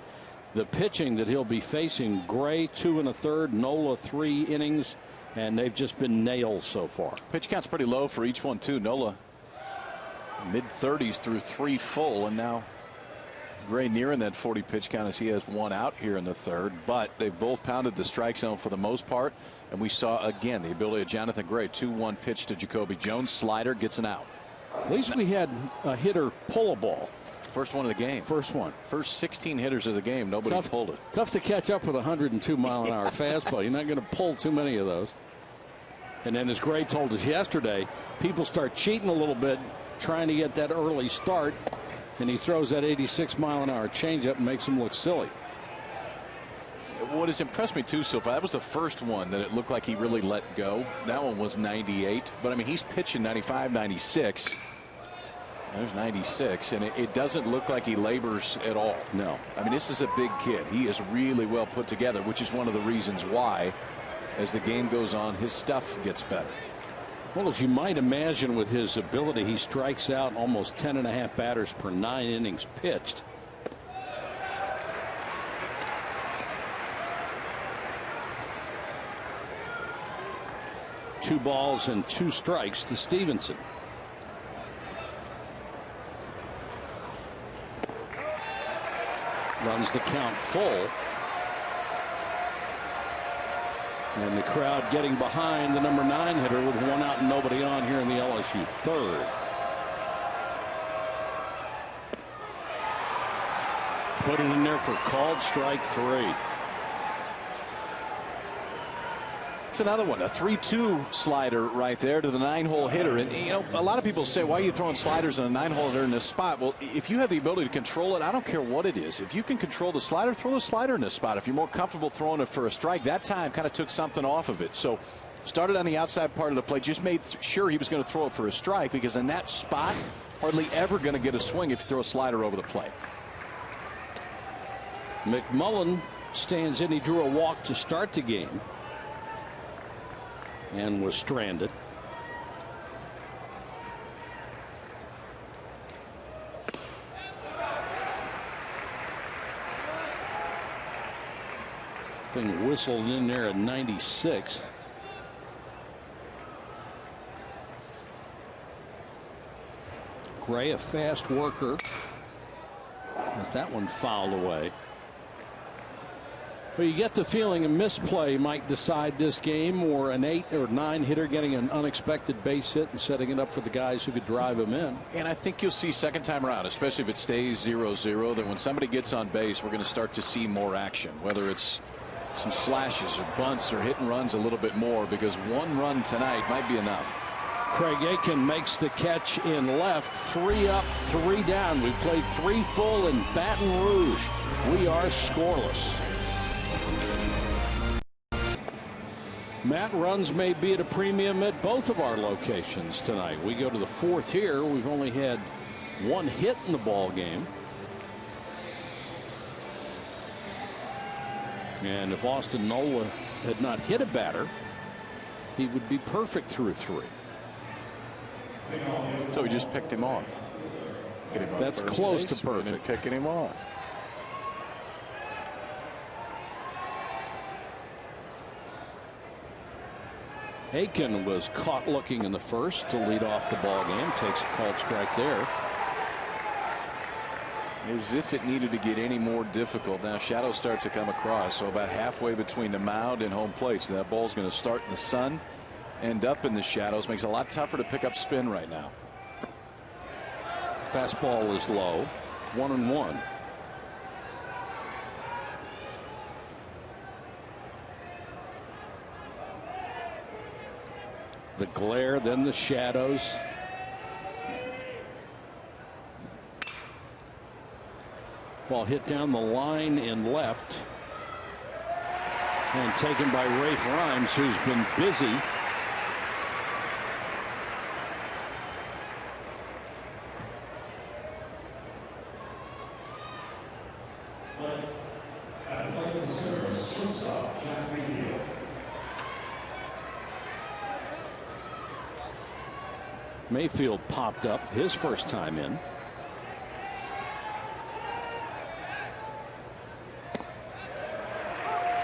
the pitching that he'll be facing. Gray 2 1/3, Nola 3 innings, and they've just been nails so far. Pitch count's pretty low for each one too. Nola mid-30s through 3 full, and now Gray nearing that 40 pitch count as he has 1 out here in the 3rd. But they've both pounded the strike zone for the most part, and we saw again the ability of Jonathan Gray. 2-1 pitch to Jacoby Jones, slider, gets an out. At least we had a hitter pull a ball. First one of the game. First one. First 16 hitters of the game. Nobody pulled it. Tough to catch up with a 102-mile-an-hour fastball. You're not going to pull too many of those. And then, as Gray told us yesterday, people start cheating a little bit, trying to get that early start, and he throws that 86-mile-an-hour changeup and makes him look silly. What has impressed me too so far, that was the first one that it looked like he really let go. That one was 98, but I mean, he's pitching 95, 96. There's 96, and it doesn't look like he labors at all. No. I mean, this is a big kid. He is really well put together, which is one of the reasons why, as the game goes on, his stuff gets better. Well, as you might imagine, with his ability, he strikes out almost 10.5 batters per 9 innings pitched. Two balls and 2 strikes to Stevenson. Runs the count full. And the crowd getting behind the number 9 hitter with 1 out and nobody on here in the LSU 3rd. Put it in there for called strike 3. It's another one, a 3-2 slider right there to the 9-hole hitter. And, you know, a lot of people say, why are you throwing sliders on a 9-hole hitter in this spot? Well, if you have the ability to control it, I don't care what it is. If you can control the slider, throw the slider in this spot. If you're more comfortable throwing it for a strike, that time kind of took something off of it. So started on the outside part of the plate, just made sure he was going to throw it for a strike, because in that spot, hardly ever going to get a swing if you throw a slider over the plate. McMullen stands in. He drew a walk to start the game and was stranded. Thing whistled in there at 96. Gray, a fast worker, with that one fouled away. But you get the feeling a misplay might decide this game, or an 8 or 9 hitter getting an unexpected base hit and setting it up for the guys who could drive him in. And I think you'll see second time around, especially if it stays 0-0, that when somebody gets on base, we're going to start to see more action, whether it's some slashes or bunts or hit and runs a little bit more, because 1 run tonight might be enough. Craig Aiken makes the catch in left. 3 up, 3 down. We've played 3 full in Baton Rouge. We are scoreless. Matt, runs may be at a premium at both of our locations tonight. We go to the 4th here. We've only had 1 hit in the ball game. And if Austin Nola had not hit a batter, he would be perfect through 3. So we just picked him off. That's close to perfect. Picking him off. Aiken was caught looking in the 1st to lead off the ball game. Takes a called strike there. As if it needed to get any more difficult. Now shadows start to come across, so about halfway between the mound and home plate. So that ball's going to start in the sun, end up in the shadows. Makes it a lot tougher to pick up spin right now. Fastball is low. 1-1. The glare, then the shadows. Ball hit down the line in left and taken by Rafe Rhymes, who's been busy. Mayfield popped up his first time in.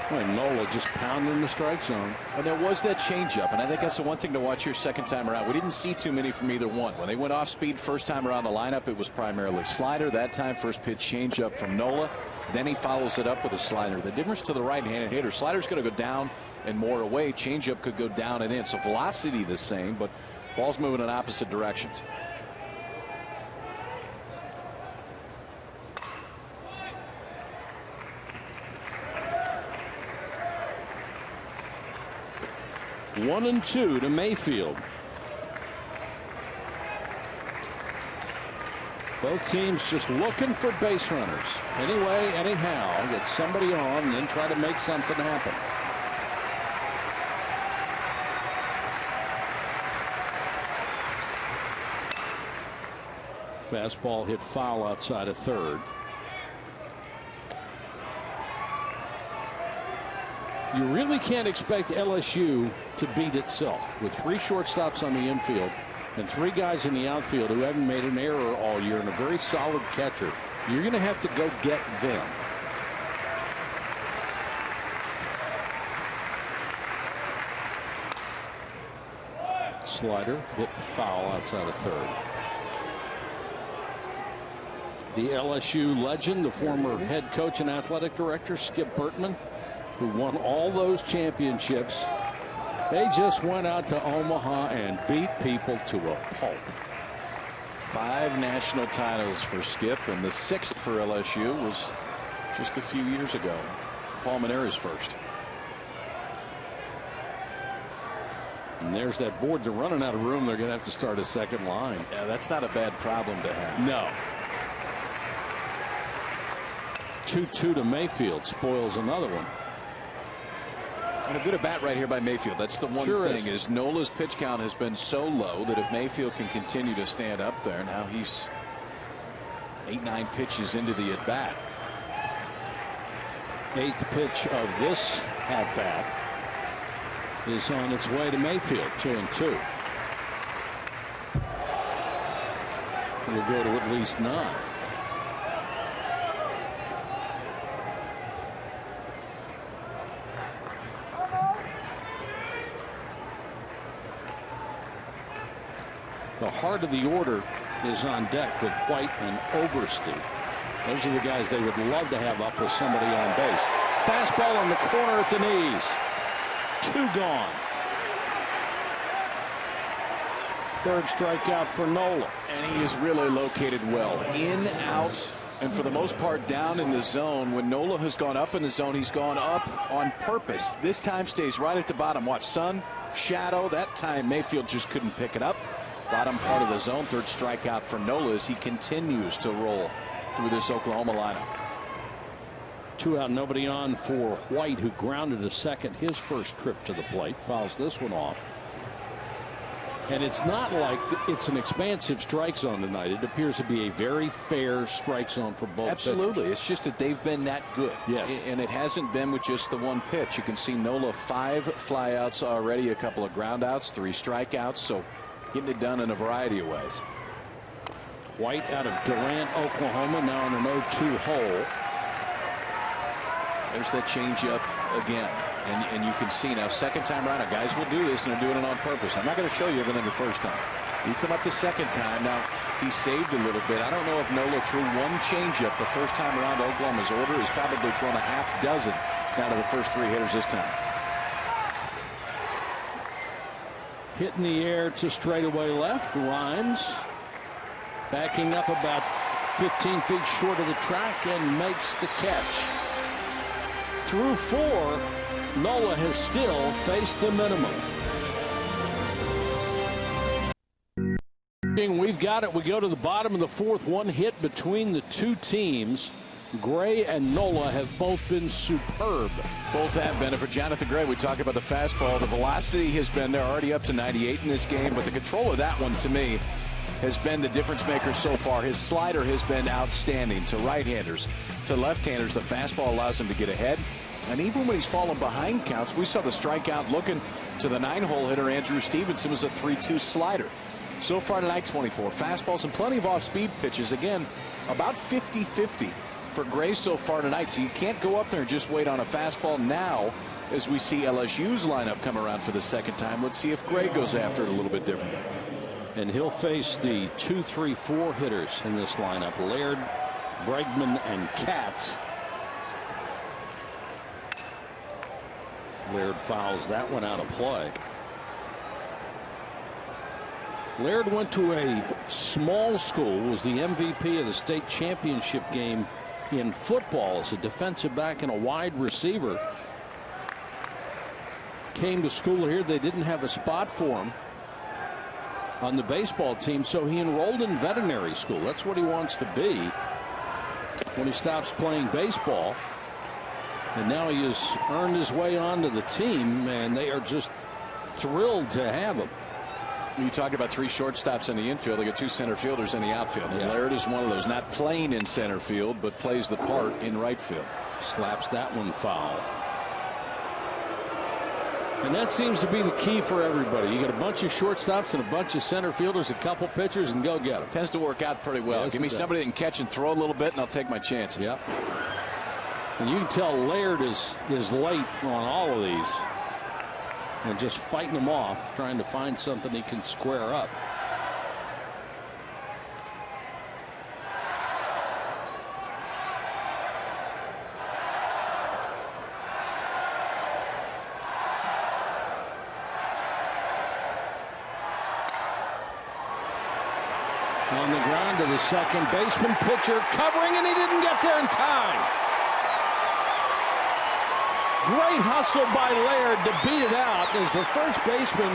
Boy, Nola just pounding the strike zone. And there was that changeup, and I think that's the one thing to watch here second time around. We didn't see too many from either one. When they went off speed first time around the lineup, it was primarily slider. That time, first pitch changeup from Nola. Then he follows it up with a slider. The difference to the right-handed hitter, slider's going to go down and more away. Changeup could go down and in. So velocity the same, but ball's moving in opposite directions. One and two to Mayfield. Both teams just looking for base runners. Anyway, anyhow, get somebody on and then try to make something happen. Fastball hit foul outside of third. You really can't expect LSU to beat itself with 3 shortstops on the infield and 3 guys in the outfield who haven't made an error all year and a very solid catcher. You're going to have to go get them. Slider hit foul outside of third. The LSU legend, the former head coach and athletic director Skip Bertman, who won all those championships. They just went out to Omaha and beat people to a pulp. 5 national titles for Skip, and the 6th for LSU was just a few years ago. Paul Manera's first. And there's that board. They're running out of room. They're going to have to start a second line. Yeah, that's not a bad problem to have. No. 2-2 to Mayfield. Spoils another one. And a good at bat right here by Mayfield. That's the one thing is Nola's pitch count has been so low that if Mayfield can continue to stand up there, now he's 8-9 pitches into the at bat. 8th pitch of this at bat is on its way to Mayfield. 2-2. We'll go to at least 9. The heart of the order is on deck with White and Oberste. Those are the guys they would love to have up with somebody on base. Fastball in the corner at the knees. 2 gone. 3rd strikeout for Nola. And he is really located well. In, out, and for the most part down in the zone. When Nola has gone up in the zone, he's gone up on purpose. This time stays right at the bottom. Watch sun, shadow. That time Mayfield just couldn't pick it up. Bottom part of the zone. 3rd strikeout for Nola as he continues to roll through this Oklahoma lineup. 2 out, nobody on for White, who grounded to second his first trip to the plate. Fouls this one off. And it's not like it's an expansive strike zone tonight. It appears to be a very fair strike zone for both Absolutely. pitchers. It's just that they've been that good. Yes. And it hasn't been with just the one pitch. You can see Nola 5 flyouts already, a couple of groundouts, 3 strikeouts. So getting it done in a variety of ways. White out of Durant, Oklahoma, now in an 0-2 hole. There's that changeup again. And you can see now, second time around, guys will do this, and they're doing it on purpose. I'm not going to show you everything the first time. You come up the second time. Now, he saved a little bit. I don't know if Nola threw one changeup the first time around Oklahoma's order. He's probably thrown a half dozen now to the first 3 hitters this time. Hit in the air to straightaway left. Rhymes backing up about 15 feet short of the track and makes the catch. Through 4, Nola has still faced the minimum. We've got it. We go to the bottom of the 4th. 1 hit between the 2 teams. Gray and Nola have both been superb. Both have been. And for Jonathan Gray, we talk about the fastball. The velocity has been there, already up to 98 in this game, but the control of that one, to me, has been the difference maker so far. His slider has been outstanding to right-handers. To left-handers, the fastball allows him to get ahead. And even when he's fallen behind counts, we saw the strikeout looking to the 9-hole hitter, Andrew Stevenson, was a 3-2 slider. So far tonight, 24 fastballs and plenty of off-speed pitches. Again, about 50-50 for Gray so far tonight. So you can't go up there and just wait on a fastball now. As we see LSU's lineup come around for the second time, let's see if Gray goes after it a little bit differently. And he'll face the 2, 3, 4 hitters in this lineup: Laird, Bregman, and Katz. Laird fouls that one out of play. Laird went to a small school, was the MVP of the state championship game in football as a defensive back and a wide receiver. Came to school here. They didn't have a spot for him on the baseball team, so he enrolled in veterinary school. That's what he wants to be when he stops playing baseball. And now he has earned his way onto the team, and they are just thrilled to have him. You talk about 3 shortstops in the infield. They got 2 center fielders in the outfield. Yeah. Laird is one of those, not playing in center field, but plays the part in right field. Slaps that one foul. And that seems to be the key for everybody. You got a bunch of shortstops and a bunch of center fielders, a couple pitchers, and go get them. Tends to work out pretty well. Yes, give me somebody that can catch and throw a little bit, and I'll take my chances. Yep. And you can tell Laird is late on all of these. And just fighting them off, trying to find something he can square up. On the ground to the second baseman, pitcher covering, and he didn't get there in time. Great hustle by Laird to beat it out as the first baseman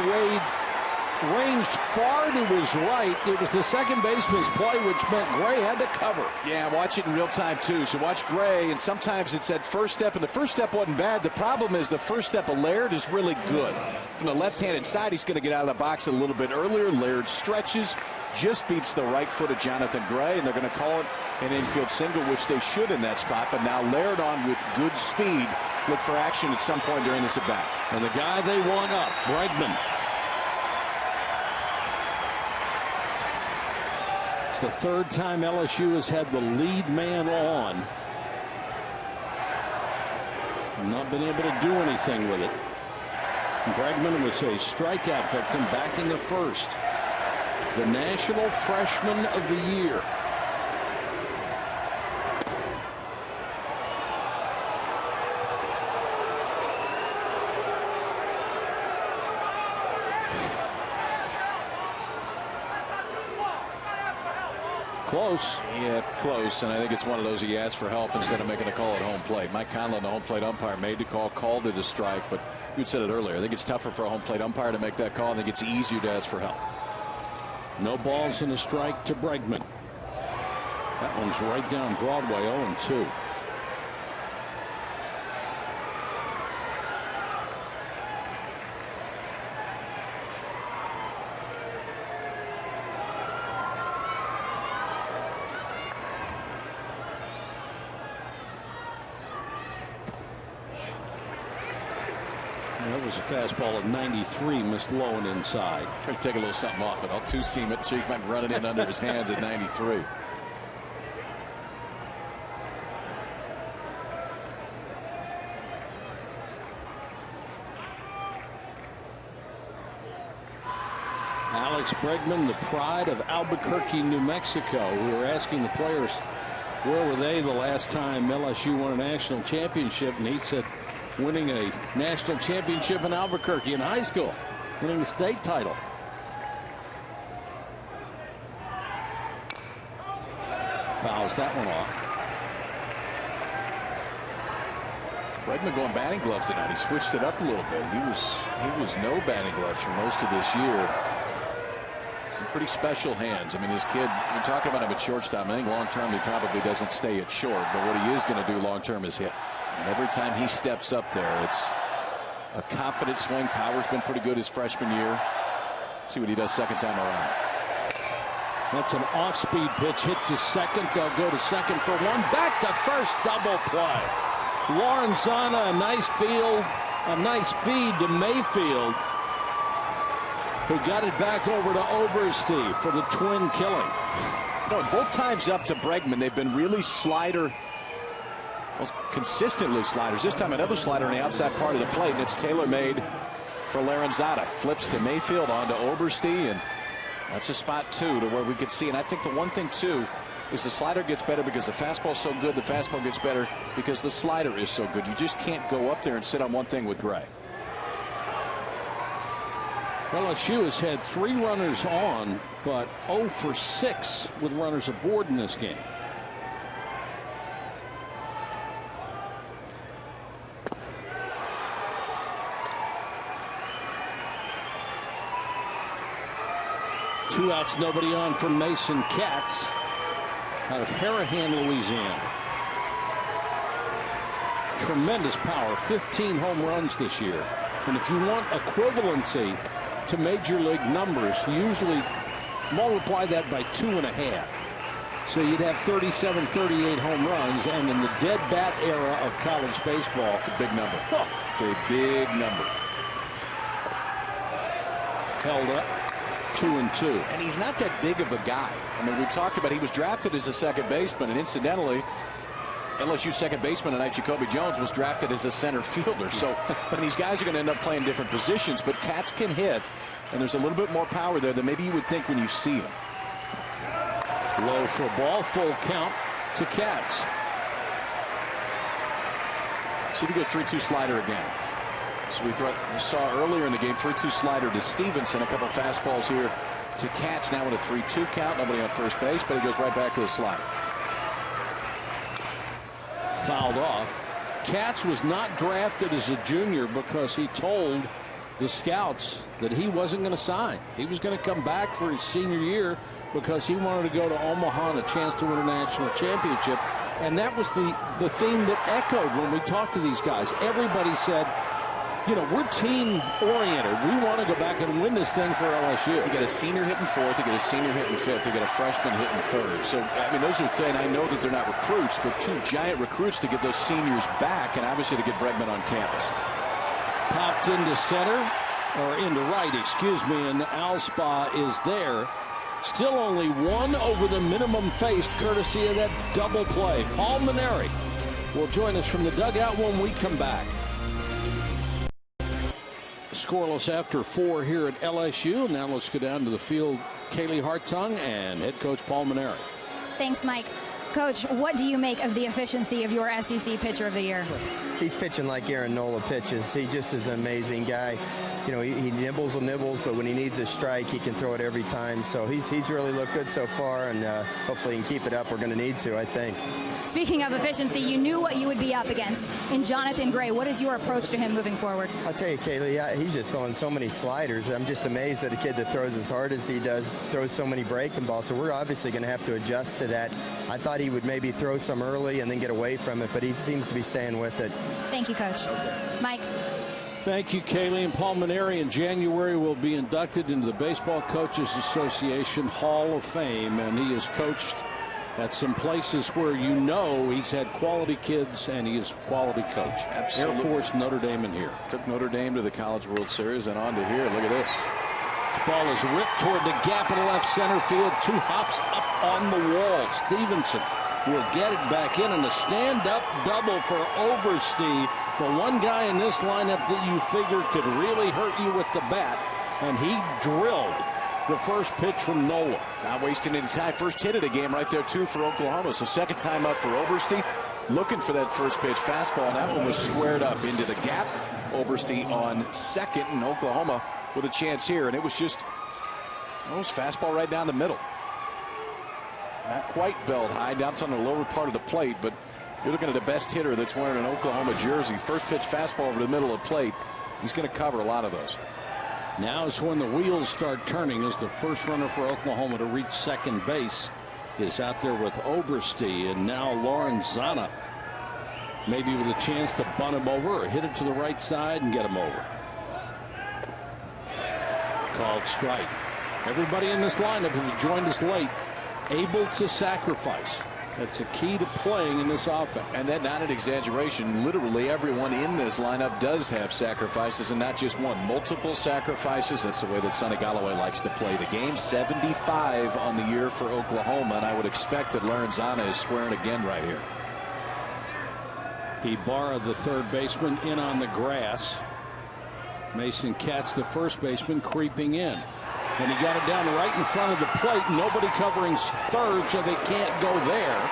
ranged far to his right. It was the second baseman's play, which meant Gray had to cover. Yeah, watch it in real time too. So watch Gray, and sometimes it's that first step, and the first step wasn't bad. The problem is the first step of Laird is really good. From the left-handed side, he's going to get out of the box a little bit earlier. Laird stretches, just beats the right foot of Jonathan Gray, and they're going to call it an infield single, which they should in that spot. But now Laird on with good speed. Look for action at some point during this at-bat. And the guy they want up, Bregman. It's the third time LSU has had the lead man on. Not been able to do anything with it. Bregman was a strikeout victim back in the first. The National Freshman of the Year. Close. Yeah, close, and I think it's one of those he asked for help instead of making a call at home plate. Mike Conlon, the home plate umpire, made the call, called it a strike, but you said it earlier. I think it's tougher for a home plate umpire to make that call. I think it's easier to ask for help. No balls and a strike to Bregman. That one's right down Broadway, 0-2. That was a fastball at 93, missed low and inside. Trying to take a little something off it. I'll two-seam it so you might run it in under his hands at 93. Alex Bregman, the pride of Albuquerque, New Mexico. We were asking the players where were they the last time LSU won a national championship, and he said winning a national championship in Albuquerque in high school, winning the state title. Fouls that one off. Bregman going batting gloves tonight. He switched it up a little bit. He was no batting gloves for most of this year. Some pretty special hands. I mean, this kid, we're talking about him at shortstop. I think long term he probably doesn't stay at short, but what he is going to do long term is hit. And every time he steps up there, it's a confident swing. Power's been pretty good his freshman year. See what he does second time around. That's an off-speed pitch hit to second. They'll go to second for one. Back to first, double play. Lorenzana, a nice feed to Mayfield, who got it back over to Oberste for the twin killing. You know, both times up to Bregman, they've been really slider well, consistently sliders. This time another slider on the outside part of the plate, and it's tailor-made for Lorenzana. Flips to Mayfield, on to Oberste, and that's a spot, too, to where we could see. And I think the one thing, too, is the slider gets better because the fastball's so good. The fastball gets better because the slider is so good. You just can't go up there and sit on one thing with Gray. LSU has had 3 runners on, but 0 for 6 with runners aboard in this game. Two outs, nobody on for Mason Katz out of Harahan, Louisiana. Tremendous power, 15 home runs this year. And if you want equivalency to major league numbers, you usually multiply that by 2.5. So you'd have 37, 38 home runs, and in the dead bat era of college baseball, it's a big number. Oh, it's a big number. Held up 2-2. And he's not that big of a guy. I mean, we talked about he was drafted as a second baseman, and incidentally, LSU second baseman tonight, Jacoby Jones, was drafted as a center fielder. So I mean, these guys are going to end up playing different positions, but Katz can hit, and there's a little bit more power there than maybe you would think when you see him. Low for a ball, full count to Katz. See if he goes 3-2 slider again. So we saw earlier in the game 3-2 slider to Stevenson, a couple fastballs here to Katz, now with a 3-2 count. Nobody on first base, but he goes right back to the slider. Fouled off. Katz was not drafted as a junior because he told the scouts that he wasn't going to sign. He was going to come back for his senior year because he wanted to go to Omaha and a chance to win a national championship. And that was the theme that echoed when we talked to these guys. Everybody said, you know, we're team oriented. We want to go back and win this thing for LSU. You got a senior hitting fourth, you got a senior hitting fifth, you got a freshman hitting third. So, I mean, those are things. I know that they're not recruits, but 2 giant recruits to get those seniors back, and obviously to get Bregman on campus. Popped into center, or into right, excuse me, and Alspa is there. Still only 1 over the minimum faced, courtesy of that double play. Paul Maneri will join us from the dugout when we come back. Scoreless after 4 here at LSU. Now let's go down to the field. Kaylee Hartung and head coach Paul Maneri. Thanks, Mike. Coach, what do you make of the efficiency of your SEC Pitcher of the Year? He's pitching like Aaron Nola pitches. He just is an amazing guy. You know, he nibbles, but when he needs a strike, he can throw it every time. So he's really looked good so far, and hopefully he can keep it up. We're going to need to, I think. Speaking of efficiency, you knew what you would be up against in Jonathan Gray. What is your approach to him moving forward? I'll tell you, Kaylee, he's just throwing so many sliders. I'm just amazed that a kid that throws as hard as he does throws so many breaking balls. So we're obviously going to have to adjust to that. I thought he would maybe throw some early and then get away from it, but he seems to be staying with it. Thank you, Coach. Mike. Thank you, Kaylee. And Paul Maneri in January will be inducted into the Baseball Coaches Association Hall of Fame, and he has coached at some places where you know he's had quality kids and he is a quality coach. Absolutely. Air Force, Notre Dame, and here. Took Notre Dame to the College World Series and on to here. Look at this. This ball is ripped toward the gap in left center field. 2 hops up on the wall. Stevenson will get it back in, and a stand-up double for Oberste, the one guy in this lineup that you figured could really hurt you with the bat, and he drilled the first pitch from Nola. Not wasting any time. First hit of the game right there, too, for Oklahoma. So second time up for Oberste. Looking for that first pitch fastball. That one was squared up into the gap. Oberste on second, and Oklahoma with a chance here. And it was just almost fastball right down the middle. Not quite belt high, down on the lower part of the plate, but you're looking at the best hitter that's wearing an Oklahoma jersey. First pitch fastball over the middle of the plate. He's going to cover a lot of those. Now is when the wheels start turning, as the first runner for Oklahoma to reach second base is out there with Oberste, and now Lorenzana maybe with a chance to bunt him over or hit it to the right side and get him over. Called strike. Everybody in this lineup who joined us late able to sacrifice. That's a key to playing in this offense. And that's not an exaggeration. Literally everyone in this lineup does have sacrifices, and not just one. Multiple sacrifices. That's the way that Sonny Galloway likes to play the game. 75 on the year for Oklahoma, and I would expect that Lorenzana is squaring again right here. Ibarra, the third baseman, in on the grass. Mason Katz, the first baseman, creeping in. And he got it down right in front of the plate. Nobody covering third, so they can't go there.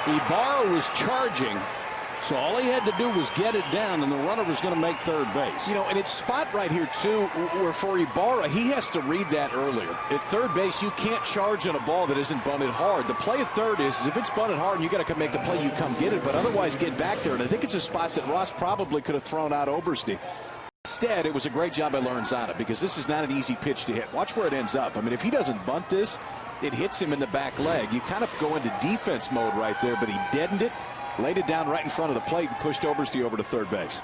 Ibarra was charging, so all he had to do was get it down, and the runner was going to make third base. You know, and it's spot right here, too, where for Ibarra, he has to read that earlier. At third base, you can't charge on a ball that isn't bunted hard. The play at third is if it's bunted hard and you got to make the play, you come get it, but otherwise get back there. And I think it's a spot that Ross probably could have thrown out Oberste. Instead, it was a great job by Lorenzana because this is not an easy pitch to hit. Watch where it ends up. I mean, if he doesn't bunt this, it hits him in the back leg. You kind of go into defense mode right there, but he deadened it, laid it down right in front of the plate, and pushed Oberste over to third base.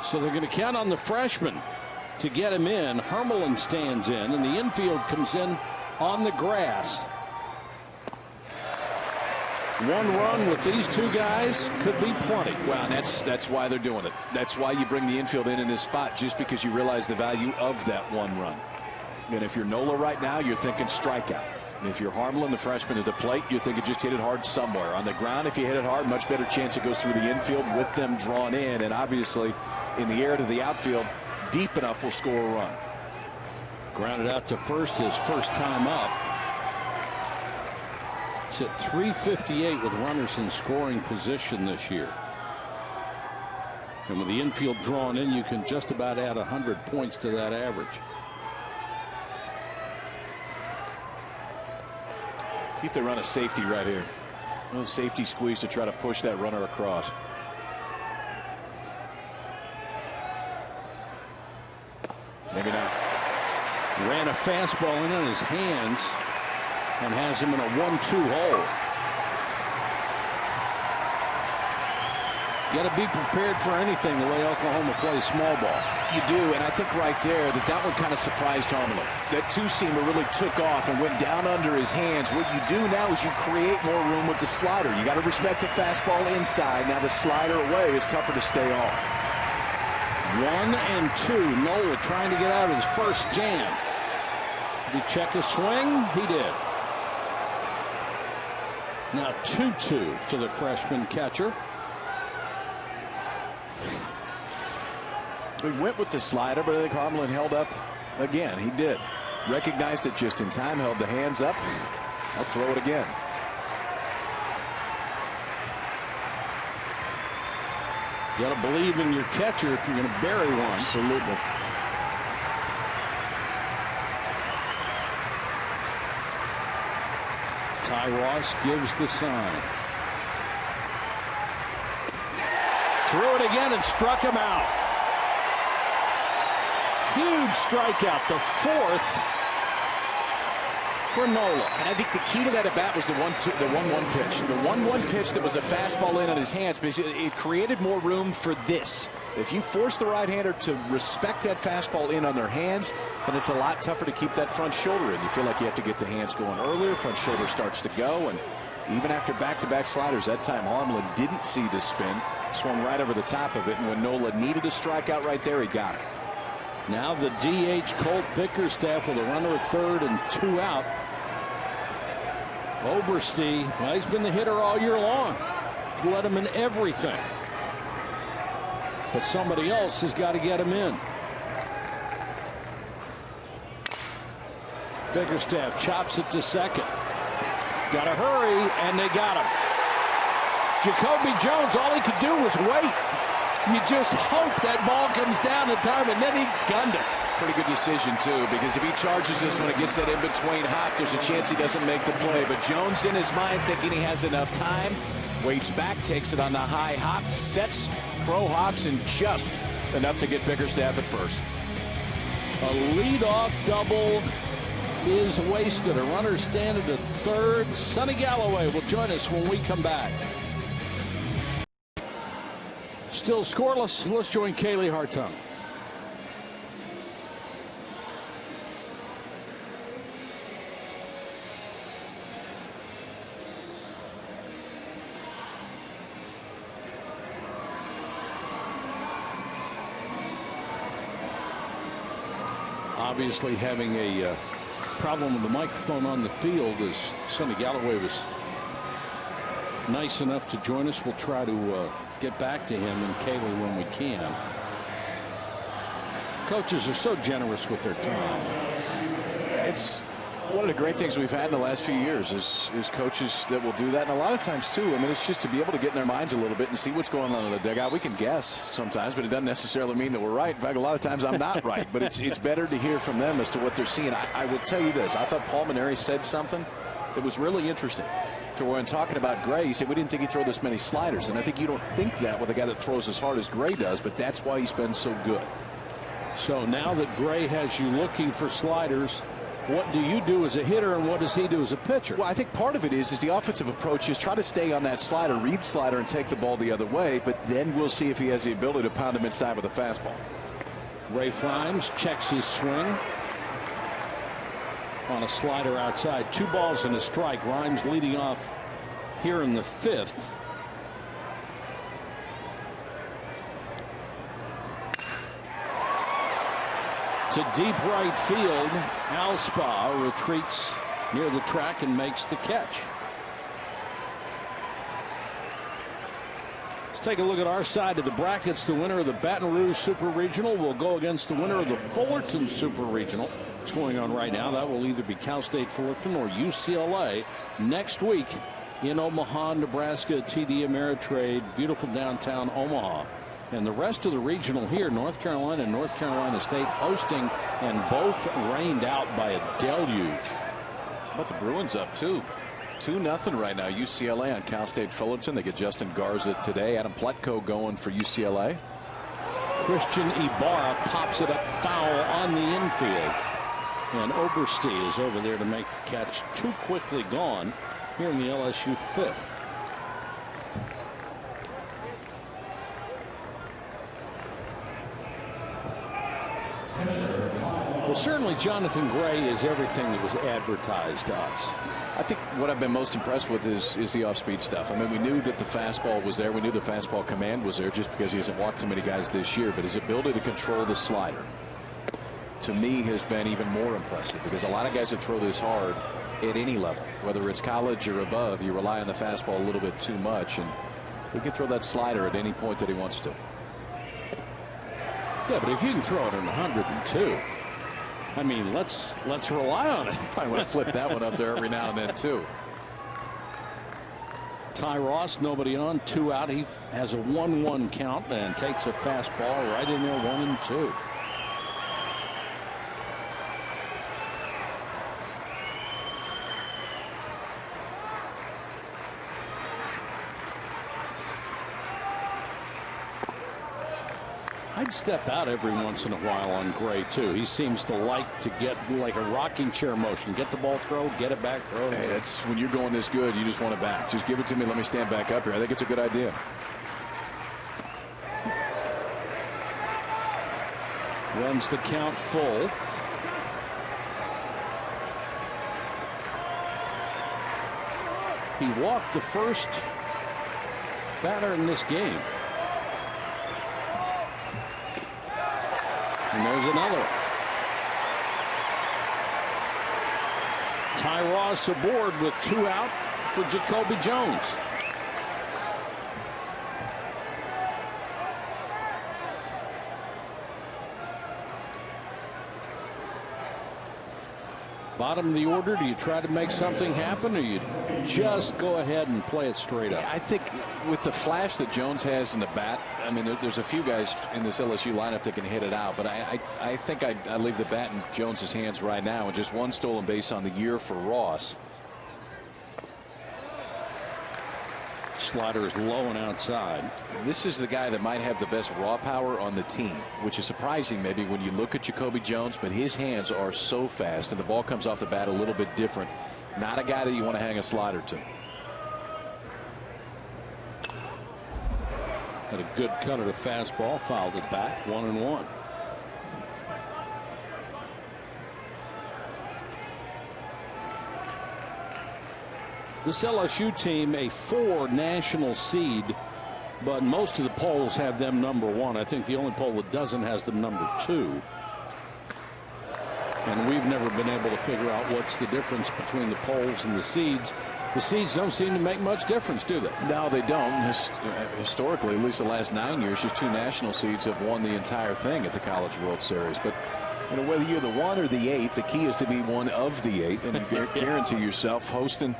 So they're going to count on the freshman to get him in. Hermelin stands in, and the infield comes in on the grass. One run with these two guys could be plenty. Well, and that's why they're doing it. That's why you bring the infield in this spot, just because you realize the value of that one run. And if you're Nola right now, you're thinking strikeout. And if you're Hermelin, the freshman at the plate, you're thinking just hit it hard somewhere. On the ground, if you hit it hard, much better chance it goes through the infield with them drawn in. And obviously, in the air to the outfield, deep enough will score a run. Grounded out to first his first time up. It's at 358 with runners in scoring position this year. And with the infield drawn in, you can just about add 100 points to that average. See if they run a safety right here. A little safety squeeze to try to push that runner across. Maybe not. Ran a fastball in on his hands and has him in a 1-2 hole. Got to be prepared for anything the way Oklahoma plays small ball. You do, and I think right there that one kind of surprised Hermelin. That two-seamer really took off and went down under his hands. What you do now is you create more room with the slider. You got to respect the fastball inside. Now the slider away is tougher to stay off. 1-2. Nola trying to get out of his first jam. Did he check his swing? He did. Now 2-2 to the freshman catcher. We went with the slider, but I think Hermelin held up again. He did. Recognized it just in time, held the hands up. I'll throw it again. You got to believe in your catcher if you're going to bury one. Absolutely. Ty Ross gives the sign. Threw it again and struck him out. Huge strikeout, the fourth for Nola. And I think the key to that at bat was the 1-1 pitch. The 1-1 pitch that was a fastball in on his hands, because it created more room for this. If you force the right-hander to respect that fastball in on their hands, then it's a lot tougher to keep that front shoulder in. You feel like you have to get the hands going earlier. Front shoulder starts to go, and even after back-to-back sliders, that time Hermelin didn't see the spin. Swung right over the top of it, and when Nola needed a strikeout right there, he got it. Now the DH Colt Bickerstaff with a runner at third and 2 out. Oberste, well, he's been the hitter all year long. He's led him in everything. But somebody else has got to get him in. Bickerstaff chops it to second. Got to hurry, and they got him. Jacoby Jones, all he could do was wait. You just hope that ball comes down in time, and then he gunned it. Pretty good decision, too, because if he charges this when it gets that in-between hop, there's a chance he doesn't make the play. But Jones in his mind thinking he has enough time, waits back, takes it on the high hop, sets, crow hops, and just enough to get Bickerstaff at first. A leadoff double is wasted. A runner standing at third. Sonny Galloway will join us when we come back. Still scoreless. Let's join Kaylee Hartung. Obviously having a problem with the microphone on the field as Sonny Galloway was nice enough to join us. We'll try to get back to him and Kaylee when we can. Coaches are so generous with their time. It's one of the great things we've had in the last few years is coaches that will do that. And a lot of times, too, I mean, it's just to be able to get in their minds a little bit and see what's going on in the dugout. We can guess sometimes, but it doesn't necessarily mean that we're right. In fact, a lot of times I'm not right. But it's better to hear from them as to what they're seeing. I will tell you this. I thought Paul Maneri said something that was really interesting. To when talking about Gray, he said we didn't think he'd throw this many sliders. And I think you don't think that with a guy that throws as hard as Gray does, but that's why he's been so good. So now that Gray has you looking for sliders, what do you do as a hitter and what does he do as a pitcher? Well, I think part of it is the offensive approach is try to stay on that slider, read slider, and take the ball the other way, but then we'll see if he has the ability to pound him inside with a fastball. Ray Frimes checks his swing on a slider outside. 2 balls and a strike. Rhymes leading off here in the 5th. To deep right field, Alspa retreats near the track and makes the catch. Let's take a look at our side of the brackets. The winner of the Baton Rouge Super Regional will go against the winner of the Fullerton Super Regional. What's going on right now? That will either be Cal State Fullerton or UCLA next week in Omaha, Nebraska, TD Ameritrade, beautiful downtown Omaha. And the rest of the regional here, North Carolina and North Carolina State hosting, and both rained out by a deluge. How about the Bruins up, too? 2-0 right now. UCLA on Cal State Fullerton. They get Justin Garza today. Adam Pletko going for UCLA. Christian Ibarra pops it up foul on the infield. And Oberste is over there to make the catch. Too quickly gone here in the LSU 5th. Well, certainly Jonathan Gray is everything that was advertised to us. I think what I've been most impressed with is the off-speed stuff. I mean, we knew that the fastball was there. We knew the fastball command was there just because he hasn't walked too many guys this year. But his ability to control the slider, to me, has been even more impressive because a lot of guys that throw this hard at any level, whether it's college or above, you rely on the fastball a little bit too much. And he can throw that slider at any point that he wants to. Yeah, but if you can throw it in 102, I mean, let's rely on it. Probably want to flip that one up there every now and then, too. Ty Ross, nobody on, 2 out. He has a 1-1 count and takes a fastball right in there, 1-2. I'd step out every once in a while on Gray, too. He seems to like to get like a rocking chair motion. Get the ball, throw, get it back, throw. Hey, that's when you're going this good, you just want it back. Just give it to me, let me stand back up here. I think it's a good idea. Runs the count full. He walked the first batter in this game. And there's another. Ty Ross aboard with 2 out for Jacoby Jones. Bottom of the order, do you try to make something happen or you just go ahead and play it straight up? I think with the flash that Jones has in the bat, I mean, there's a few guys in this LSU lineup that can hit it out, but I think I leave the bat in Jones's hands right now, and just 1 stolen base on the year for Ross. Slider is low and outside. This is the guy that might have the best raw power on the team, which is surprising maybe when you look at Jacoby Jones, but his hands are so fast and the ball comes off the bat a little bit different. Not a guy that you want to hang a slider to. Had a good cut at a fastball, fouled it back, 1-1. This LSU team, a 4 national seed, but most of the polls have them number 1. I think the only poll that doesn't has them number 2. And we've never been able to figure out what's the difference between the polls and the seeds. The seeds don't seem to make much difference, do they? No, they don't. Historically, at least the last 9 years, just 2 national seeds have won the entire thing at the College World Series. But whether you're the 1 or the 8, the key is to be one of the 8, and you guarantee yourself hosting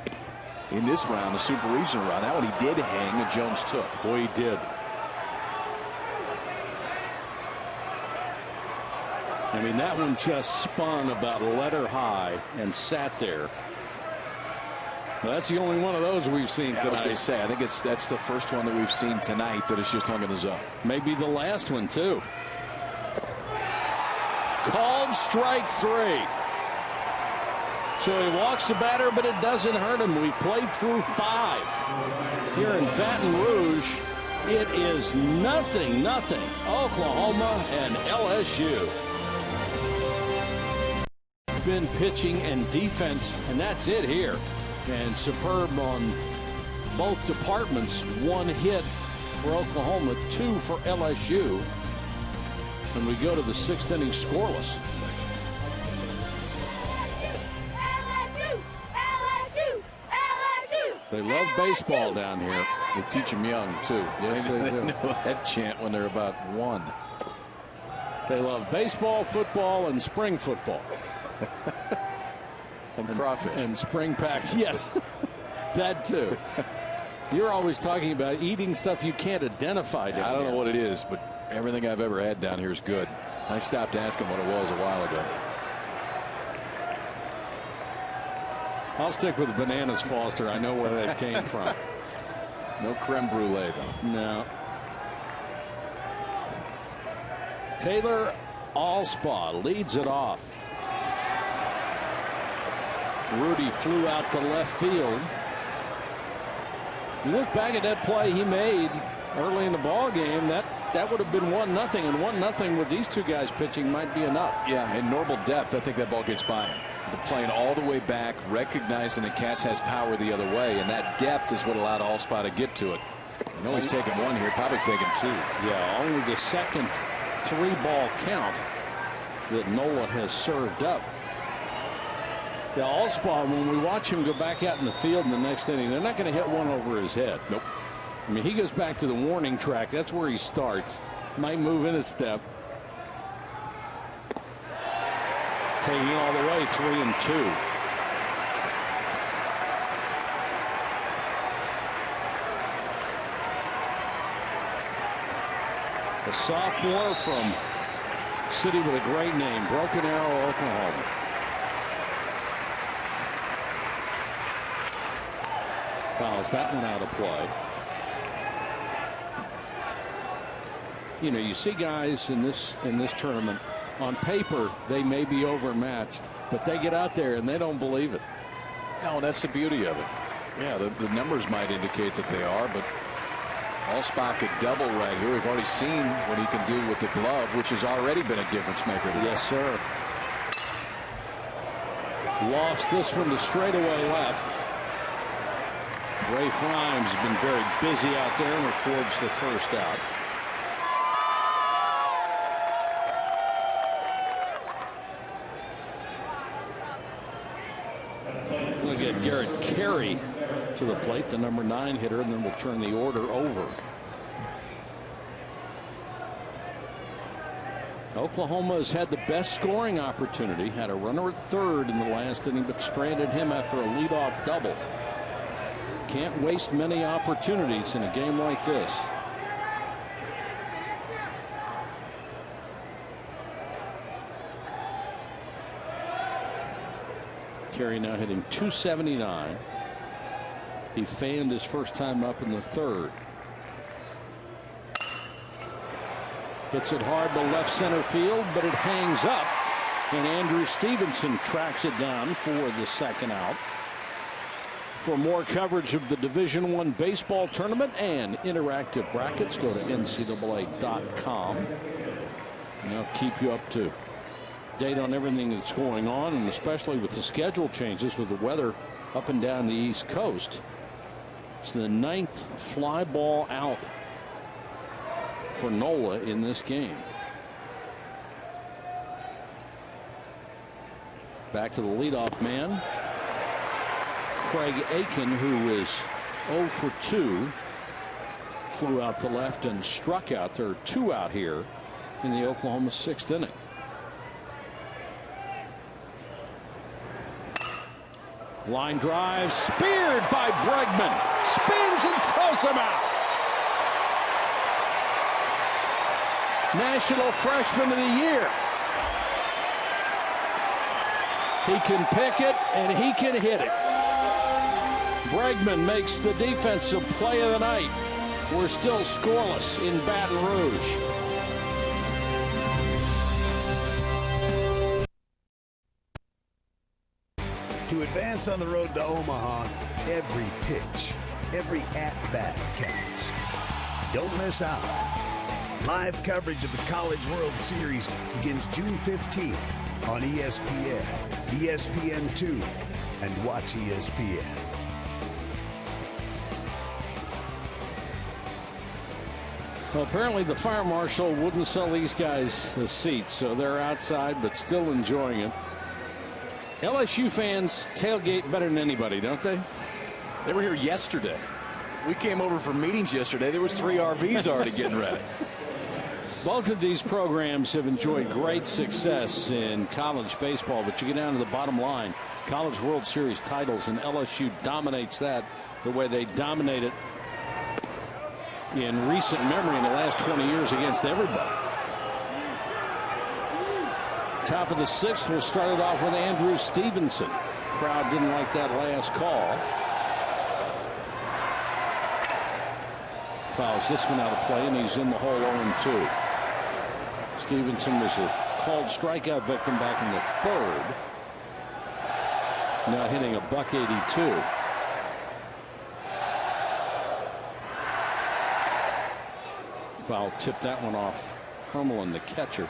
in this round, the Super Regional round. That one he did hang, and Jones took. Boy, he did. I mean, that one just spun about letter high and sat there. Well, that's the only one of those we've seen tonight. I was going to say, I think that's the first one that we've seen tonight that is just hung in the zone. Maybe the last one, too. Called strike 3. So he walks the batter, but it doesn't hurt him. We played through 5. Here in Baton Rouge, it is 0-0. Oklahoma and LSU. Been pitching and defense, and that's it here. And superb on both departments. 1 hit for Oklahoma, 2 for LSU. And we go to the 6th inning scoreless. They love baseball down here. They teach them young, too. Yes, they do. know that chant when they're about 1. They love baseball, football, and spring football. And crawfish. And spring packs. Yes, that too. You're always talking about eating stuff you can't identify down I don't here. know what it is, but everything I've ever had down here is good. I stopped asking what it was a while ago. I'll stick with bananas, Foster. I know where that came from. No creme brulee, though. No. Taylor Allspaw leads it off. Rudy flew out to left field. You look back at that play he made early in the ball game, that would have been 1-0, and 1-0 with these 2 guys pitching might be enough. Yeah, in normal depth, I think that ball gets by him. They're playing all the way back, recognizing that Katz has power the other way, and that depth is what allowed Allspaw to get to it. I know he's taking 1 here, probably taking 2. Yeah, only the second 3-ball count that Nola has served up. Yeah, Allspaw, when we watch him go back out in the field in the next inning, they're not going to hit one over his head. Nope. I mean, he goes back to the warning track. That's where he starts. Might move in a step. Taking it all the way, 3-2. A sophomore from a city with a great name, Broken Arrow, Oklahoma. Fouls that one out of play. You know, you see guys in this tournament, on paper they may be overmatched, but they get out there and they don't believe it. No, that's the beauty of it. Yeah, the numbers might indicate that they are, but Allspaw could double right here. We've already seen what he can do with the glove, which has already been a difference maker. Yes, sir. Lofts this one to straightaway left. Ray Frimes has been very busy out there and records the first out. We'll get Garrett Carey to the plate, the number 9 hitter, and then we'll turn the order over. Oklahoma has had the best scoring opportunity, had a runner at third in the last inning, but stranded him after a leadoff double. Can't waste many opportunities in a game like this. Carey now hitting .279. He fanned his first time up in the third. Hits it hard to left center field, but it hangs up, and Andrew Stevenson tracks it down for the second out. For more coverage of the Division I baseball tournament and interactive brackets, go to ncaa.com. And I'll keep you up to date on everything that's going on, and especially with the schedule changes with the weather up and down the East Coast. It's the 9th fly ball out for Nola in this game. Back to the leadoff man. Craig Aiken, who is 0 for 2. Flew out to left and struck out. There are 2 out here in the Oklahoma 6th inning. Line drive, speared by Bregman. Spins and throws him out. National Freshman of the Year. He can pick it and he can hit it. Bregman makes the defensive play of the night. We're still scoreless in Baton Rouge. To advance on the road to Omaha, every pitch, every at-bat counts. Don't miss out. Live coverage of the College World Series begins June 15th on ESPN, ESPN2, and Watch ESPN. Well, apparently the fire marshal wouldn't sell these guys a seat, so they're outside but still enjoying it. LSU fans tailgate better than anybody, don't they? They were here yesterday. We came over for meetings yesterday. There was 3 RVs already getting ready. Both of these programs have enjoyed great success in college baseball, but you get down to the bottom line, College World Series titles, and LSU dominates that the way they dominate it in recent memory in the last 20 years against everybody. Top of the 6th, we'll start it off with Andrew Stevenson. Crowd didn't like that last call. Fouls this one out of play, and he's in the hole 0-2. Stevenson was a called strikeout victim back in the 3rd. Now hitting a .182. Foul tipped that one off Hermelin, the catcher.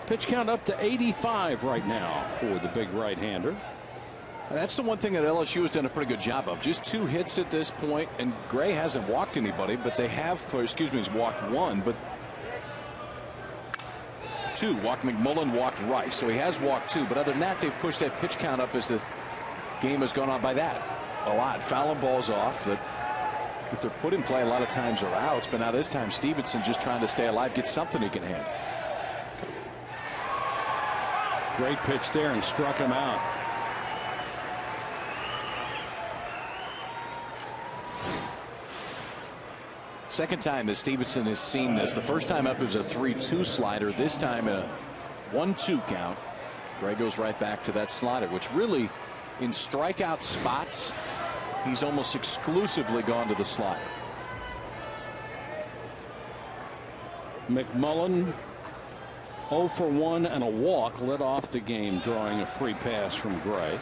Pitch count up to 85 right now for the big right-hander. That's the one thing that LSU has done a pretty good job of. Just 2 hits at this point, and Gray hasn't walked anybody, but they have, excuse me, he's walked 1, but 2. Walked McMullen, walked Rice, so he has walked 2. But other than that, they've pushed that pitch count up as the game has gone on by that a lot. Fouling balls off that, if they're put in play, a lot of times are outs. But now this time, Stevenson just trying to stay alive, get something he can handle. Great pitch there and struck him out. Second time that Stevenson has seen this. The first time up it was a 3-2 slider. This time in a 1-2 count. Gray goes right back to that slider, which really, in strikeout spots, he's almost exclusively gone to the slider. McMullen 0 for 1 and a walk led off the game, drawing a free pass from Gray.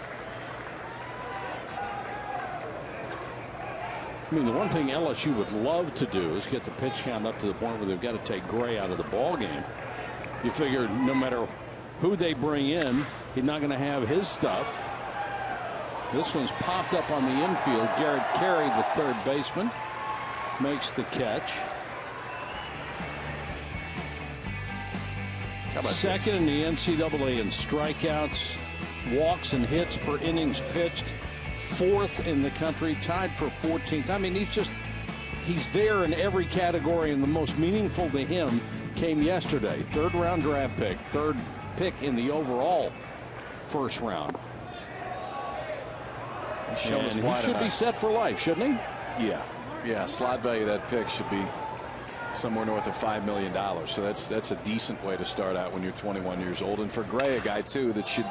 I mean, the one thing LSU would love to do is get the pitch count up to the point where they've got to take Gray out of the ball game. You figure no matter who they bring in, he's not going to have his stuff. This one's popped up on the infield. Garrett Carey, the 3rd baseman, makes the catch. Second in the NCAA in strikeouts, walks and hits per innings pitched. 4th in the country, tied for 14th. I mean, he's there in every category, and the most meaningful to him came yesterday. 3rd round draft pick, 3rd pick in the overall 1st round. And he should be set for life, shouldn't he? Yeah. Slot value of that pick should be somewhere north of $5 million. So that's a decent way to start out when you're 21 years old. And for Gray, a guy too that should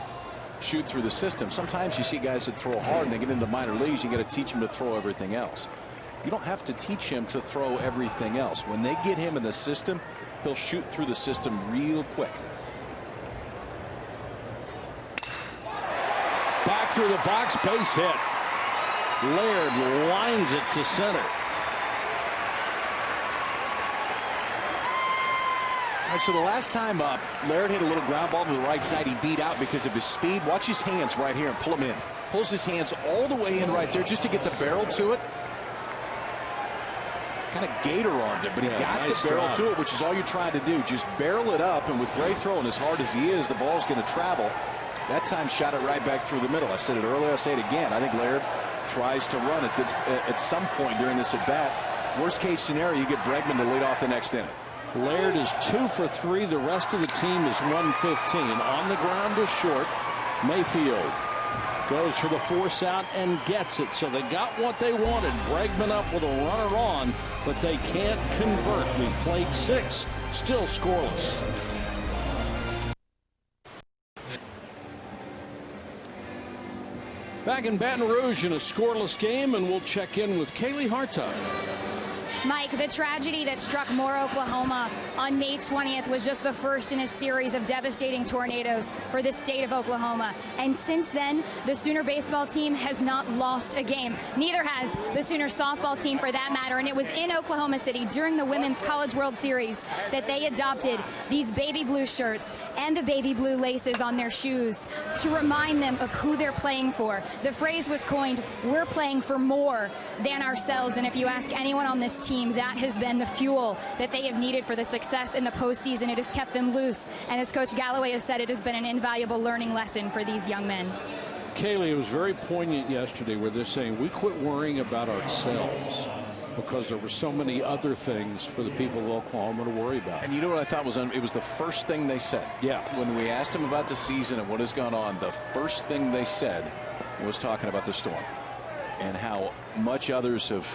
shoot through the system. Sometimes you see guys that throw hard and they get into the minor leagues. You got to teach them to throw everything else. You don't have to teach him to throw everything else. When they get him in the system, he'll shoot through the system real quick. Back through the box, base hit. Laird lines it to center. All right, so the last time up, Laird hit a little ground ball to the right side. He beat out because of his speed. Watch his hands right here and pull him in. Pulls his hands all the way in right there just to get the barrel to it. Kind of gator armed it, but he got the barrel to it, which is all you're trying to do. Just barrel it up, and with Gray throwing as hard as he is, the ball's going to travel. That time shot it right back through the middle. I said it earlier, I'll say it again. I think Laird tries to run it at some point during this at bat. Worst case scenario, you get Bregman to lead off the next inning. Laird is 2 for 3. The rest of the team is 115. On the ground is short. Mayfield goes for the force out and gets it. So they got what they wanted. Bregman up with a runner on, but they can't convert. We played 6, still scoreless. Back in Baton Rouge in a scoreless game, and we'll check in with Kaylee Hartog. Mike, the tragedy that struck Moore, Oklahoma on May 20th was just the first in a series of devastating tornadoes for the state of Oklahoma. And since then, the Sooner baseball team has not lost a game. Neither has the Sooner softball team, for that matter. And it was in Oklahoma City during the Women's College World Series that they adopted these baby blue shirts and the baby blue laces on their shoes to remind them of who they're playing for. The phrase was coined, "We're playing for more than ourselves." And if you ask anyone on this team, that has been the fuel that they have needed for the success in the postseason. It has kept them loose. And as Coach Galloway has said, it has been an invaluable learning lesson for these young men. Kaylee, it was very poignant yesterday where they're saying we quit worrying about ourselves because there were so many other things for the people of Oklahoma to worry about. And you know what I thought was it was the first thing they said. Yeah. When we asked them about the season and what has gone on, the first thing they said was talking about the storm and how much others have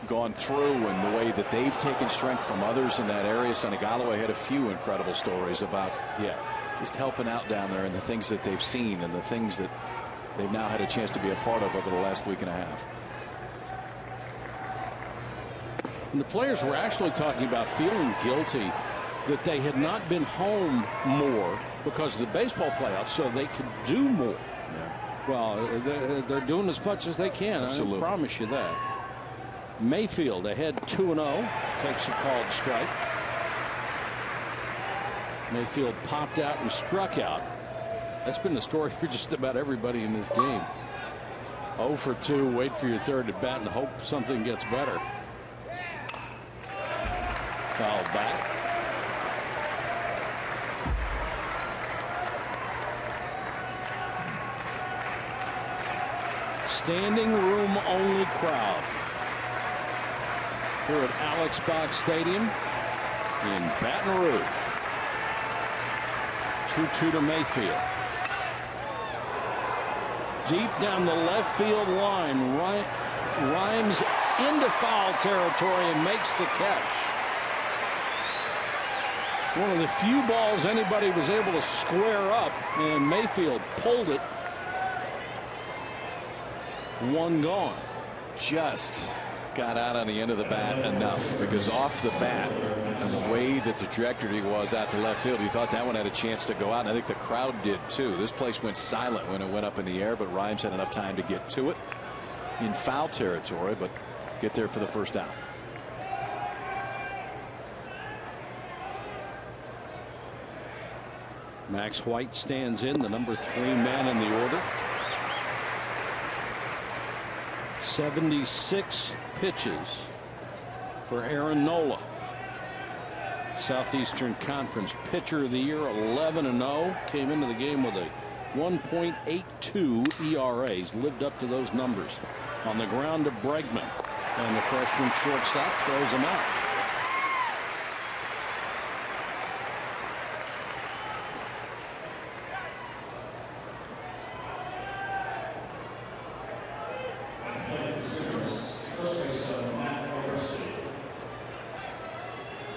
gone through and the way that they've taken strength from others in that area. Sonny Galloway had a few incredible stories about just helping out down there and the things that they've seen and the things that they've now had a chance to be a part of over the last week and a half. And the players were actually talking about feeling guilty that they had not been home more because of the baseball playoffs so they could do more. Yeah. Well, they're doing as much as they can. Absolutely. I promise you that. Mayfield ahead 2-0, takes a called strike. Mayfield popped out and struck out. That's been the story for just about everybody in this game. 0 for 2, wait for your third at bat and hope something gets better. Foul back. Standing room only crowd here at Alex Box Stadium in Baton Rouge. 2-2 to Mayfield. Deep down the left field line, Rhymes into foul territory and makes the catch. One of the few balls anybody was able to square up, and Mayfield pulled it. One gone. Just got out on the end of the bat enough because off the bat and the way that the trajectory was out to left field, you thought that one had a chance to go out, and I think the crowd did too. This place went silent when it went up in the air, but Rhymes had enough time to get to it in foul territory, but get there for the first out. Max White stands in, the number 3 man in the order. 76 pitches for Aaron Nola. Southeastern Conference Pitcher of the Year, 11-0. Came into the game with a 1.82 ERA. He's lived up to those numbers. On the ground to Bregman. And the freshman shortstop throws him out.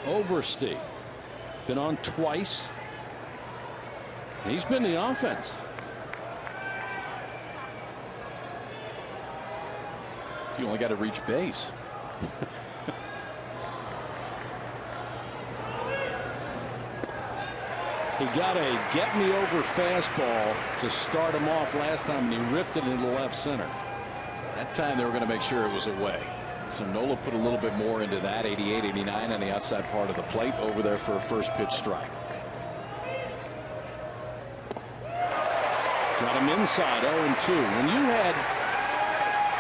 Oberste been on twice. He's been the offense. You only got to reach base. He got a get-me-over fastball to start him off last time, and he ripped it into left center. That time they were going to make sure it was away. So Nola put a little bit more into that. 88, 89 on the outside part of the plate over there for a first pitch strike. Got him inside 0-2. When you had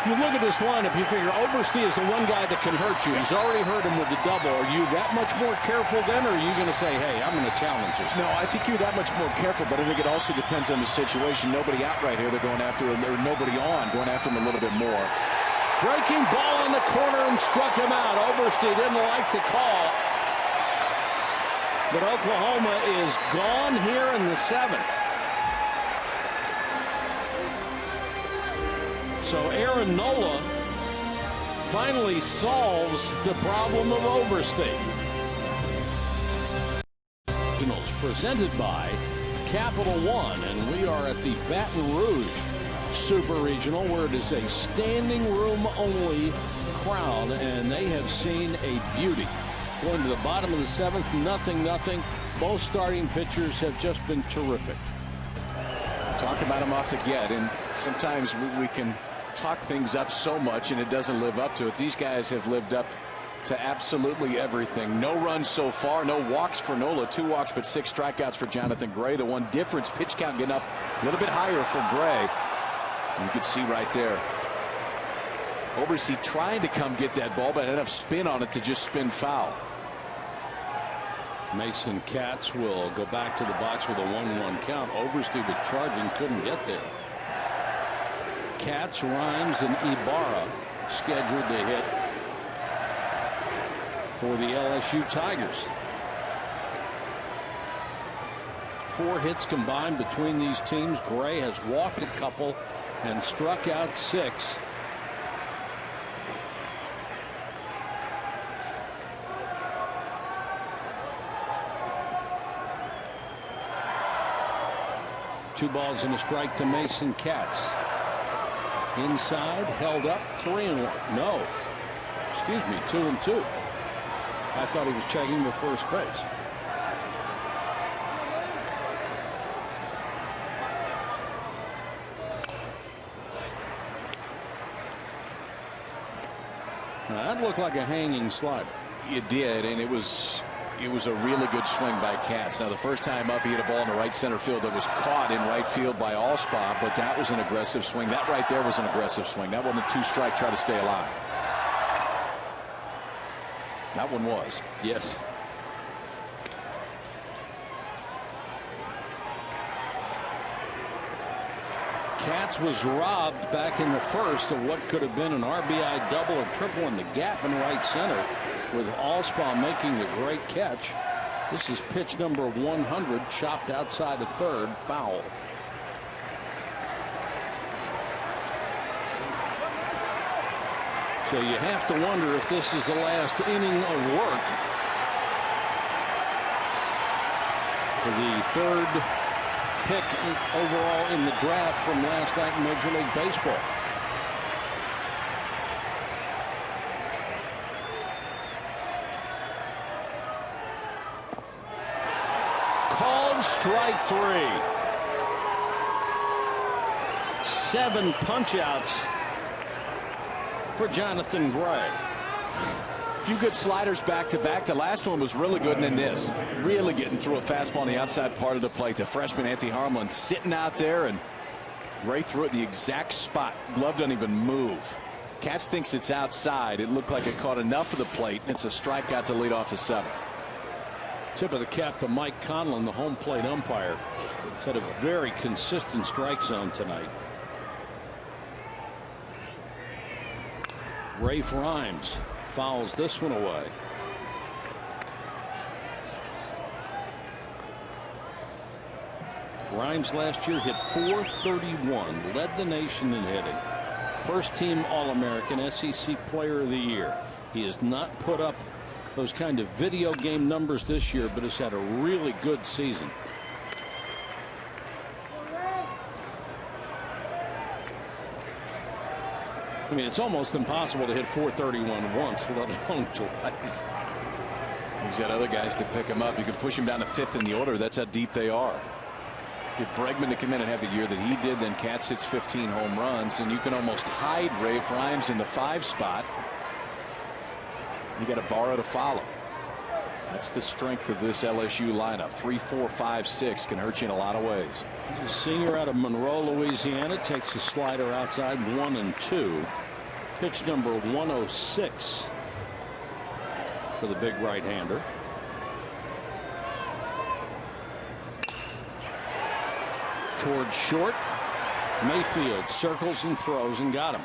You look at this lineup, you figure Oberste is the one guy that can hurt you. He's already hurt him with the double. Are you that much more careful then, or are you going to say, hey, I'm going to challenge this? No, I think you're that much more careful, but I think it also depends on the situation. Nobody out right here, they're going after him, or nobody on, going after him a little bit more. Breaking ball in the corner and struck him out. Oberste didn't like the call. But Oklahoma is gone here in the 7th. So Aaron Nola finally solves the problem of Oberste. Presented by Capital One, and we are at the Baton Rouge Super Regional, where it is a standing room only crowd, and they have seen a beauty. Going to the bottom of the 7th, 0-0. Both starting pitchers have just been terrific. Talk about them off the get, and sometimes we can talk things up so much and it doesn't live up to it. These guys have lived up to absolutely everything. No runs so far, no walks for Nola, 2 walks but 6 strikeouts for Jonathan Gray. The one difference, pitch count getting up a little bit higher for Gray. You can see right there Oberste trying to come get that ball, but had enough spin on it to just spin foul. Mason Katz will go back to the box with a 1-1 count. Oberste was charging, couldn't get there. Katz, Rhymes, and Ibarra scheduled to hit for the LSU Tigers. 4 hits combined between these teams. Gray has walked a couple and struck out 6. Two balls and a strike to Mason Katz. Inside, held up, 3-1. No, excuse me, 2-2. I thought he was checking the first base. Now, that looked like a hanging slider. It did, and it was a really good swing by Katz. Now, the first time up, he hit a ball in the right center field that was caught in right field by Allspaw, but that was an aggressive swing. That right there was an aggressive swing. That wasn't a 2-strike try to stay alive. That one was. Yes. Katz was robbed back in the first of what could have been an RBI double or triple in the gap in right center, with Allspaw making the great catch. This is pitch number 100, chopped outside of third, foul. So you have to wonder if this is the last inning of work for the 3rd pick overall in the draft from last night in Major League Baseball. Called strike 3. 7 punch-outs for Jonathan Gray. A few good sliders back to back. The last one was really good, and then this. Really getting through a fastball on the outside part of the plate. The freshman, Antti Harmon, sitting out there, and Gray threw it in the exact spot. Glove doesn't even move. Katz thinks it's outside. It looked like it caught enough of the plate, and it's a strikeout to lead off the 7th. Tip of the cap to Mike Conlon, the home plate umpire. He's had a very consistent strike zone tonight. Rafe Rhymes fouls this one away. Rhymes last year hit .431, led the nation in hitting. First team All-American, SEC Player of the Year. He has not put up those kind of video game numbers this year, but has had a really good season. I mean, it's almost impossible to hit .431 once, let alone twice. He's got other guys to pick him up. You can push him down to 5th in the order. That's how deep they are. Get Bregman to come in and have the year that he did, then Katz hits 15 home runs, and you can almost hide Rafe Rhymes in the 5 spot. You got to borrow to follow. That's the strength of this LSU lineup. 3, 4, 5, 6 can hurt you in a lot of ways. He's a senior out of Monroe, Louisiana. Takes a slider outside, 1-2. Pitch number 106 for the big right-hander. Towards short. Mayfield circles and throws and got him.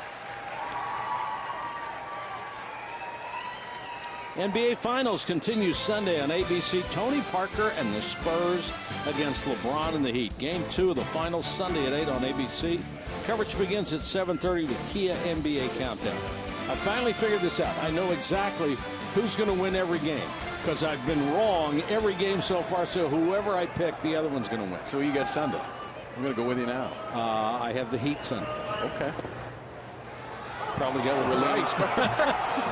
NBA Finals continue Sunday on ABC. Tony Parker and the Spurs against LeBron and the Heat. Game 2 of the Finals Sunday at 8 on ABC. Coverage begins at 7:30 with Kia NBA Countdown. I finally figured this out. I know exactly who's going to win every game because I've been wrong every game so far. So whoever I pick, the other one's going to win. So you got Sunday. I'm going to go with you now. I have the Heat Sunday. Okay. Probably got the right Spurs.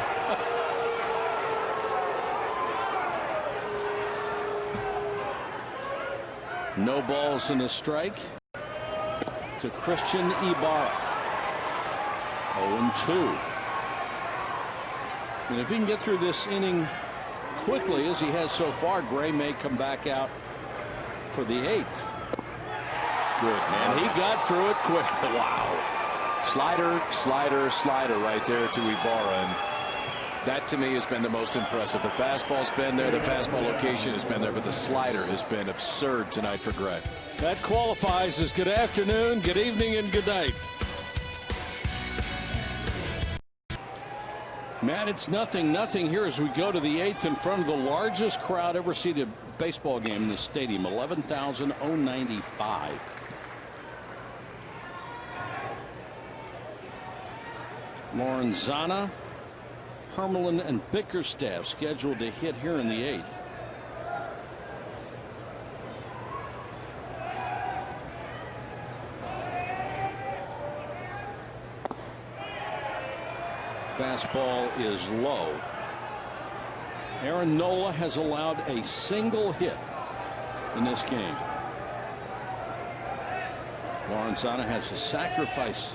No balls and a strike to Christian Ibarra. 0-2. And if he can get through this inning quickly as he has so far, Gray may come back out for the 8th. Good, man. He got through it quick. Wow. Slider, slider, slider right there to Ibarra. And that to me has been the most impressive. The fastball's been there. The fastball location has been there. But the slider has been absurd tonight for Gray. That qualifies as good afternoon, good evening, and good night. Matt, it's 0-0 here as we go to the 8th in front of the largest crowd ever seen a baseball game in the stadium. 11,095. Lorenzana, Hermelin, and Bickerstaff scheduled to hit here in the 8th. Fastball is low. Aaron Nola has allowed a single hit in this game. Lorenzana has a sacrifice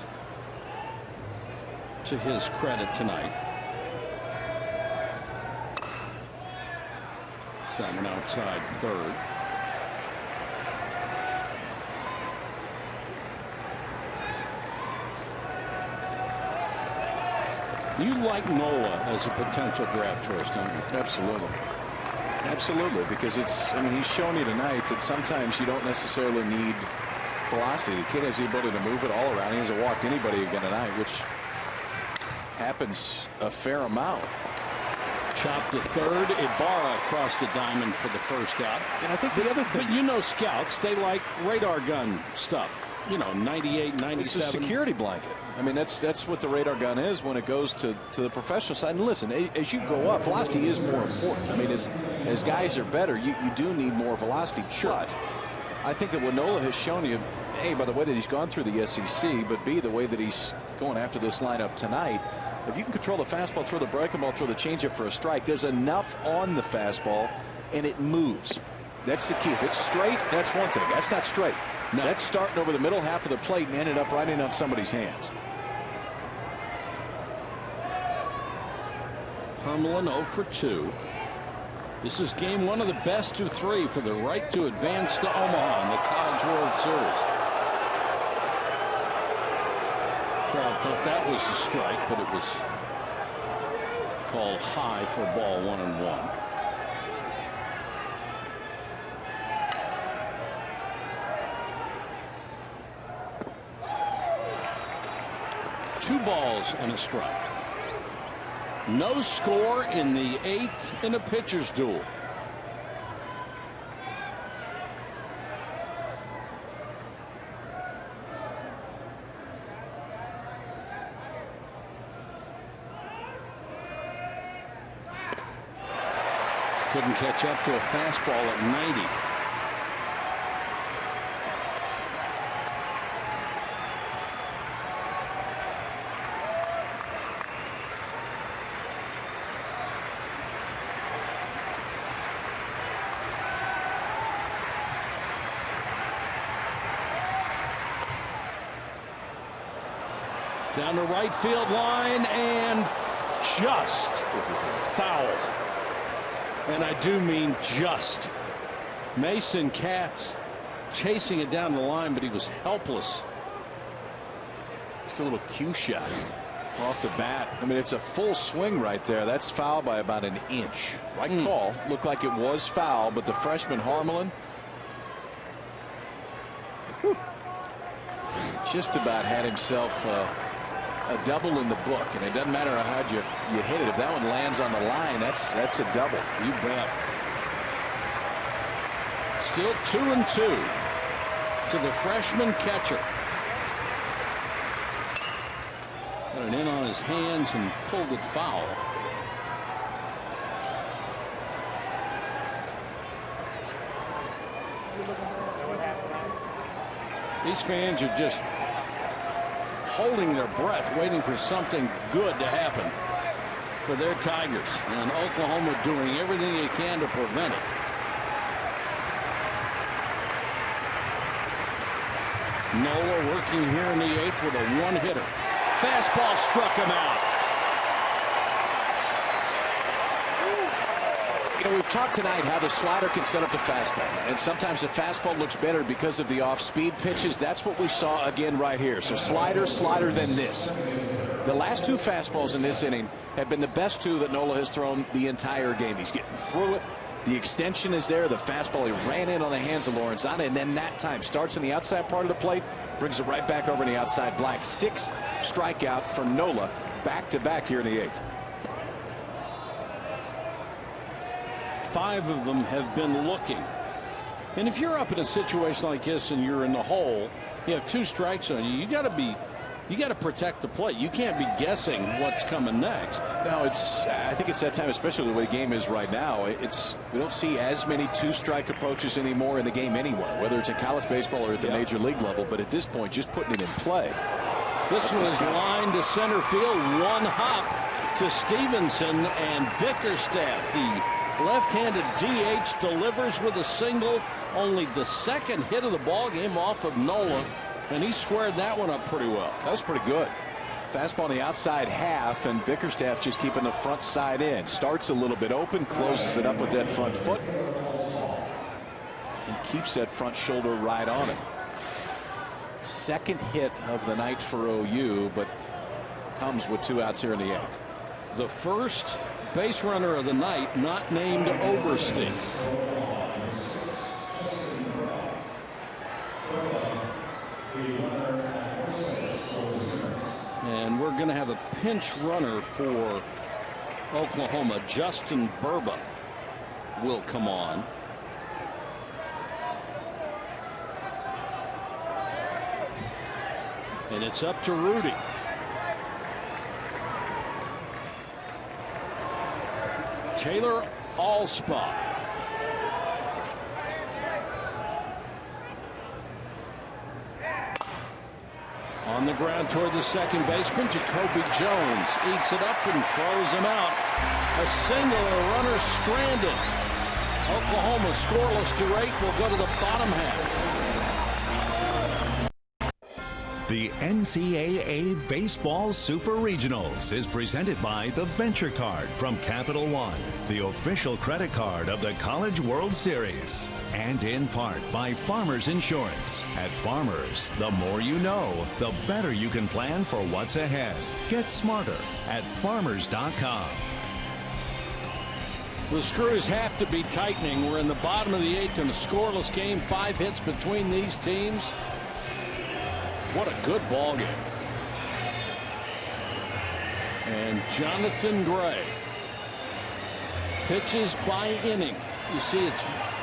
to his credit tonight. Simon outside third. You like Nola as a potential draft choice, don't you? Absolutely. Absolutely, because I mean, he's shown you tonight that sometimes you don't necessarily need velocity. The kid has the ability to move it all around. He hasn't walked anybody again tonight, which happens a fair amount. Chop to third. Ibarra across the diamond for the first out. And I think the other thing. But you know scouts, they like radar gun stuff. You know, 98, 97. It's a security blanket. I mean, that's what the radar gun is when it goes to the professional side. And listen, as you go up, velocity is more important. I mean, as guys are better, you do need more velocity. But I think that what Nola has shown you, A, by the way that he's gone through the SEC, but B, the way that he's going after this lineup tonight, if you can control the fastball, throw the breaking ball, throw the changeup for a strike, there's enough on the fastball, and it moves. That's the key. If it's straight, that's one thing. That's not straight. No. That's starting over the middle half of the plate and ended up right in on somebody's hands. Hermelin 0 for 2. This is game 1 of the best of 3 for the right to advance to Omaha in the College World Series. Crowd thought that was a strike, but it was called high for ball 1-1. Two balls and a strike. No score in the 8th in a pitcher's duel. Couldn't catch up to a fastball at 90. Down the right field line and just foul. And I do mean just. Mason Katz chasing it down the line, but he was helpless. Just a little cue shot. Off the bat. I mean, it's a full swing right there. That's foul by about an inch. Right call. Looked like it was foul, but the freshman Harmelin just about had himself a double in the book, and it doesn't matter how hard you hit it. If that one lands on the line, that's a double. You bet. Still 2-2 to the freshman catcher. Got it in on his hands and pulled it foul. These fans are just holding their breath, waiting for something good to happen for their Tigers. And Oklahoma doing everything they can to prevent it. Nola working here in the 8th with a one-hitter. Fastball struck him out. You know, we've talked tonight how the slider can set up the fastball, and sometimes the fastball looks better because of the off-speed pitches. That's what we saw again right here. So slider, then this. The last two fastballs in this inning have been the best two that Nola has thrown the entire game. He's getting through it. The extension is there. The fastball, he ran in on the hands of Lorenzana, and then that time starts on the outside part of the plate, brings it right back over on the outside black. 6th strikeout for Nola, back-to-back here in the 8th. 5 of them have been looking. And if you're up in a situation like this and you're in the hole, you have 2 strikes on you. You got to protect the plate. You can't be guessing what's coming next. No, I think it's that time, especially the way the game is right now. We don't see as many 2-strike approaches anymore in the game anywhere, whether it's in college baseball or at the major league level. But at this point, just putting it in play. This one is lined to center field. One hop to Stevenson, and Bickerstaff, the left-handed DH, delivers with a single. Only the 2nd hit of the ball game off of Nola, and he squared that one up pretty well. That was pretty good. Fastball on the outside half, and Bickerstaff just keeping the front side in. Starts a little bit open, closes it up with that front foot, and keeps that front shoulder right on it. 2nd hit of the night for OU, but comes with 2 outs here in the 8th. The first base runner of the night not named Oberstein. And we're going to have a pinch runner for Oklahoma. Justin Burba will come on. And it's up to Rudy. Taylor Allspot. On the ground toward the 2nd baseman, Jacoby Jones eats it up and throws him out. A single, a runner stranded. Oklahoma scoreless to 8 will go to the bottom half. The NCAA Baseball Super Regionals is presented by the Venture Card from Capital One, the official credit card of the College World Series. And in part by Farmers Insurance. At Farmers, the more you know, the better you can plan for what's ahead. Get smarter at farmers.com. The screws have to be tightening. We're in the bottom of the 8th in a scoreless game. 5 hits between these teams. What a good ball game. And Jonathan Gray pitches by inning. You see, it's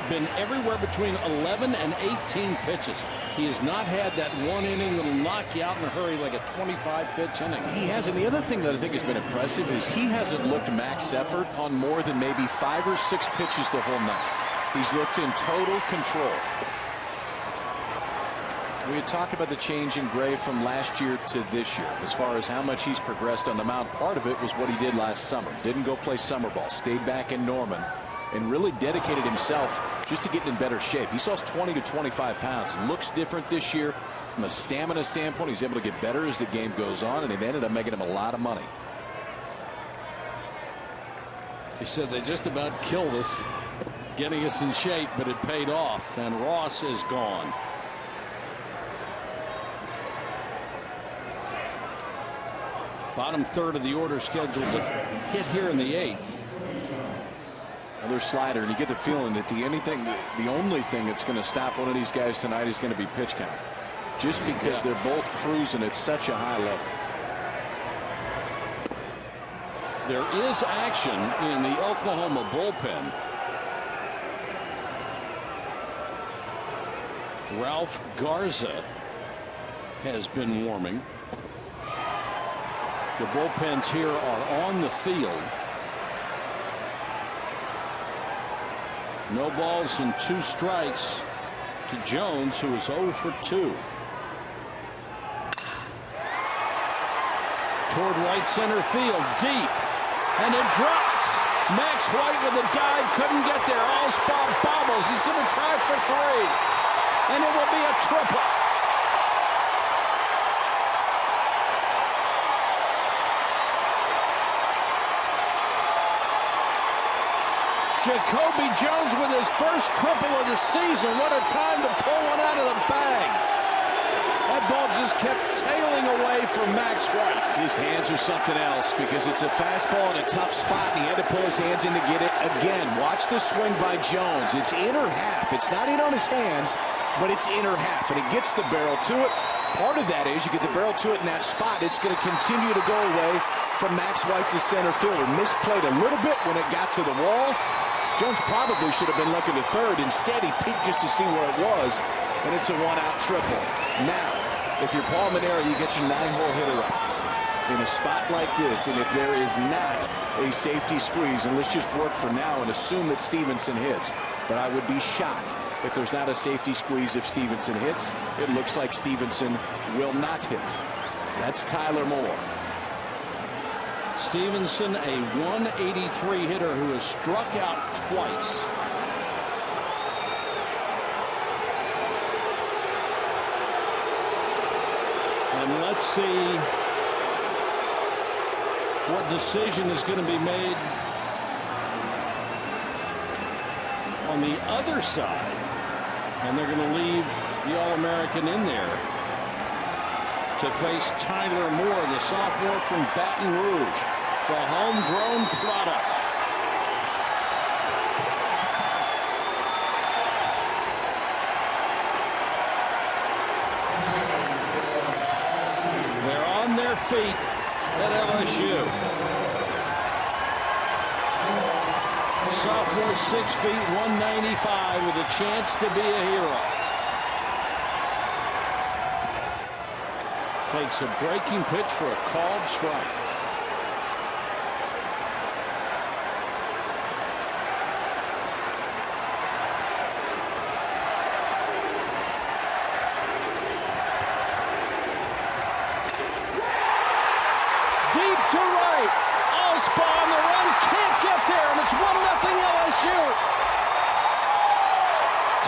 been everywhere between 11 and 18 pitches. He has not had that 1 inning that'll knock you out in a hurry like a 25-pitch inning. He hasn't. The other thing that I think has been impressive is he hasn't looked max effort on more than maybe 5 or 6 pitches the whole night. He's looked in total control. We had talked about the change in Gray from last year to this year as far as how much he's progressed on the mound. Part of it was what he did last summer. Didn't go play summer ball, stayed back in Norman, and really dedicated himself just to getting in better shape. He lost 20 to 25 pounds. Looks different this year from a stamina standpoint. He's able to get better as the game goes on, and it ended up making him a lot of money. He said they just about killed us, getting us in shape, but it paid off, and Ross is gone. Bottom third of the order scheduled to hit here in the 8th. Another slider, and you get the feeling that the only thing that's going to stop one of these guys tonight is going to be pitch count, just because they're both cruising at such a high level. There is action in the Oklahoma bullpen. Ralph Garza has been warming. The bullpens here are on the field. No balls and 2 strikes to Jones, who is 0 for 2. Toward right center field, deep, and it drops. Max White with a dive, couldn't get there. Allspot bobbles. He's going to try for 3, and it will be a triple. Jacoby Jones with his first triple of the season. What a time to pull one out of the bag. That ball just kept tailing away from Max White. His hands are something else because it's a fastball in a tough spot, and he had to pull his hands in to get it again. Watch the swing by Jones. It's inner half. It's not in on his hands, but it's inner half, and it gets the barrel to it. Part of that is you get the barrel to it in that spot. It's going to continue to go away from Max White to center fielder. Misplayed a little bit when it got to the wall. Jones probably should have been looking to third. Instead, he peeked just to see where it was, and it's a 1-out triple. Now, if you're Paul Manera, you get your 9-hole hitter up in a spot like this, and if there is not a safety squeeze, and let's just work for now and assume that Stevenson hits, but I would be shocked if there's not a safety squeeze if Stevenson hits. It looks like Stevenson will not hit. That's Tyler Moore. Stevenson, a 183 hitter who has struck out twice. And let's see what decision is going to be made on the other side. And they're going to leave the All-American in there to face Tyler Moore, the sophomore from Baton Rouge, the homegrown product. They're on their feet at LSU. Sophomore 6 feet, 195 with a chance to be a hero. Takes a breaking pitch for a called strike. Deep to right. Allspot on the run. Can't get there, and it's 1-0 LSU.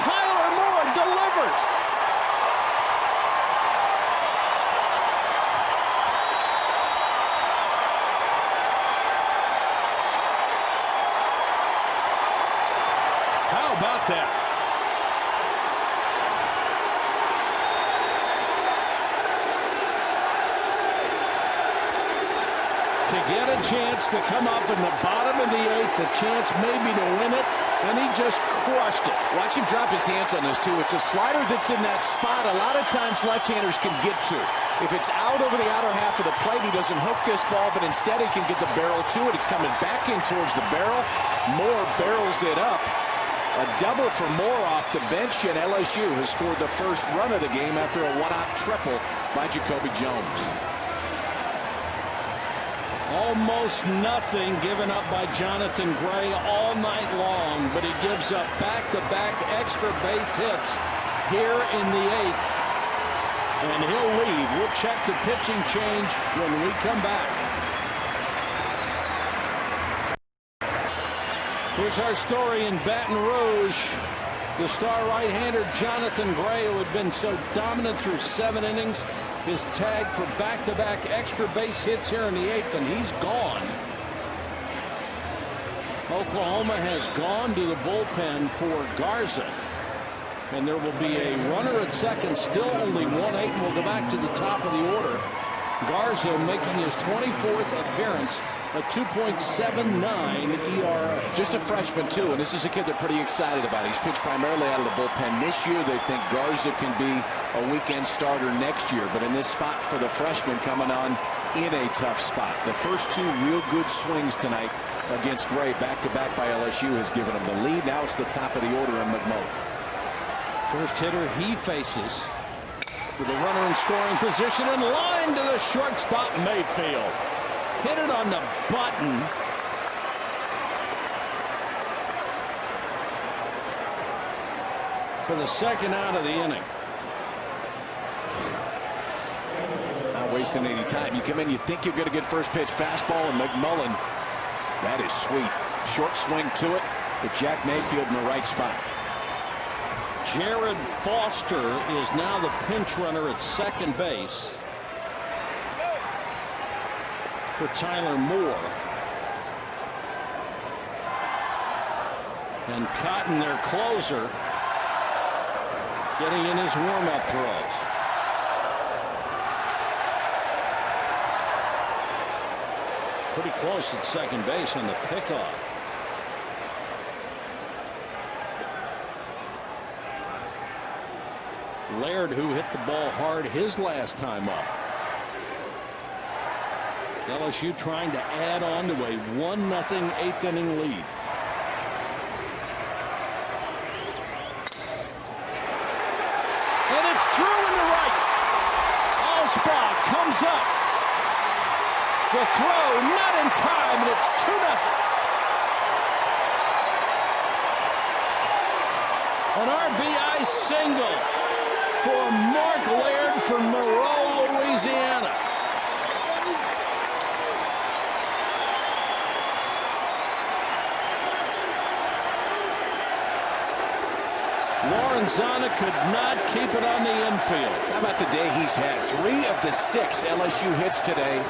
Tyler Moore delivers. How about that? To get a chance to come up in the bottom of the 8th, a chance maybe to win it, and he just crushed it. Watch him drop his hands on this, too. It's a slider that's in that spot a lot of times left-handers can get to. If it's out over the outer half of the plate, he doesn't hook this ball, but instead he can get the barrel to it. It's coming back in towards the barrel. Moore barrels it up. A double for Moore off the bench, and LSU has scored the first run of the game after a 1-out triple by Jacoby Jones. Almost nothing given up by Jonathan Gray all night long, but he gives up back-to-back extra base hits here in the 8th. And he'll leave. We'll check the pitching change when we come back. Here's our story in Baton Rouge. The star right-hander Jonathan Gray, who had been so dominant through 7 innings, is tagged for back-to-back extra base hits here in the 8th, and he's gone. Oklahoma has gone to the bullpen for Garza. And there will be a runner at second, still only 1-8, and we'll go back to the top of the order. Garza making his 24th appearance, a 2.79 ERA. Just a freshman, too, and this is a kid they're pretty excited about. He's pitched primarily out of the bullpen this year. They think Garza can be a weekend starter next year, but in this spot for the freshman coming on in a tough spot. The first two real good swings tonight against Gray, back-to-back by LSU, has given him the lead. Now it's the top of the order in McMullen. First hitter he faces with a runner in scoring position and line to the shortstop Mayfield. Hit it on the button. For the second out of the inning. Not wasting any time. You come in, you think you're going to get first pitch fastball, and McMullen, that is sweet. Short swing to it, but Jack Mayfield in the right spot. Jared Foster is now the pinch runner at second base for Tyler Moore. And Cotton, their closer, getting in his warm-up throws. Pretty close at second base on the pickoff. Laird, who hit the ball hard his last time up. LSU trying to add on to a 1-0 eighth inning lead. And it's through in the right. Allspaw comes up. The throw not in time, and it's 2-0. An RBI single for Mark Laird from Monroe, Louisiana. Lorenzana could not keep it on the infield. How about the day he's had? 3 of the 6 LSU hits today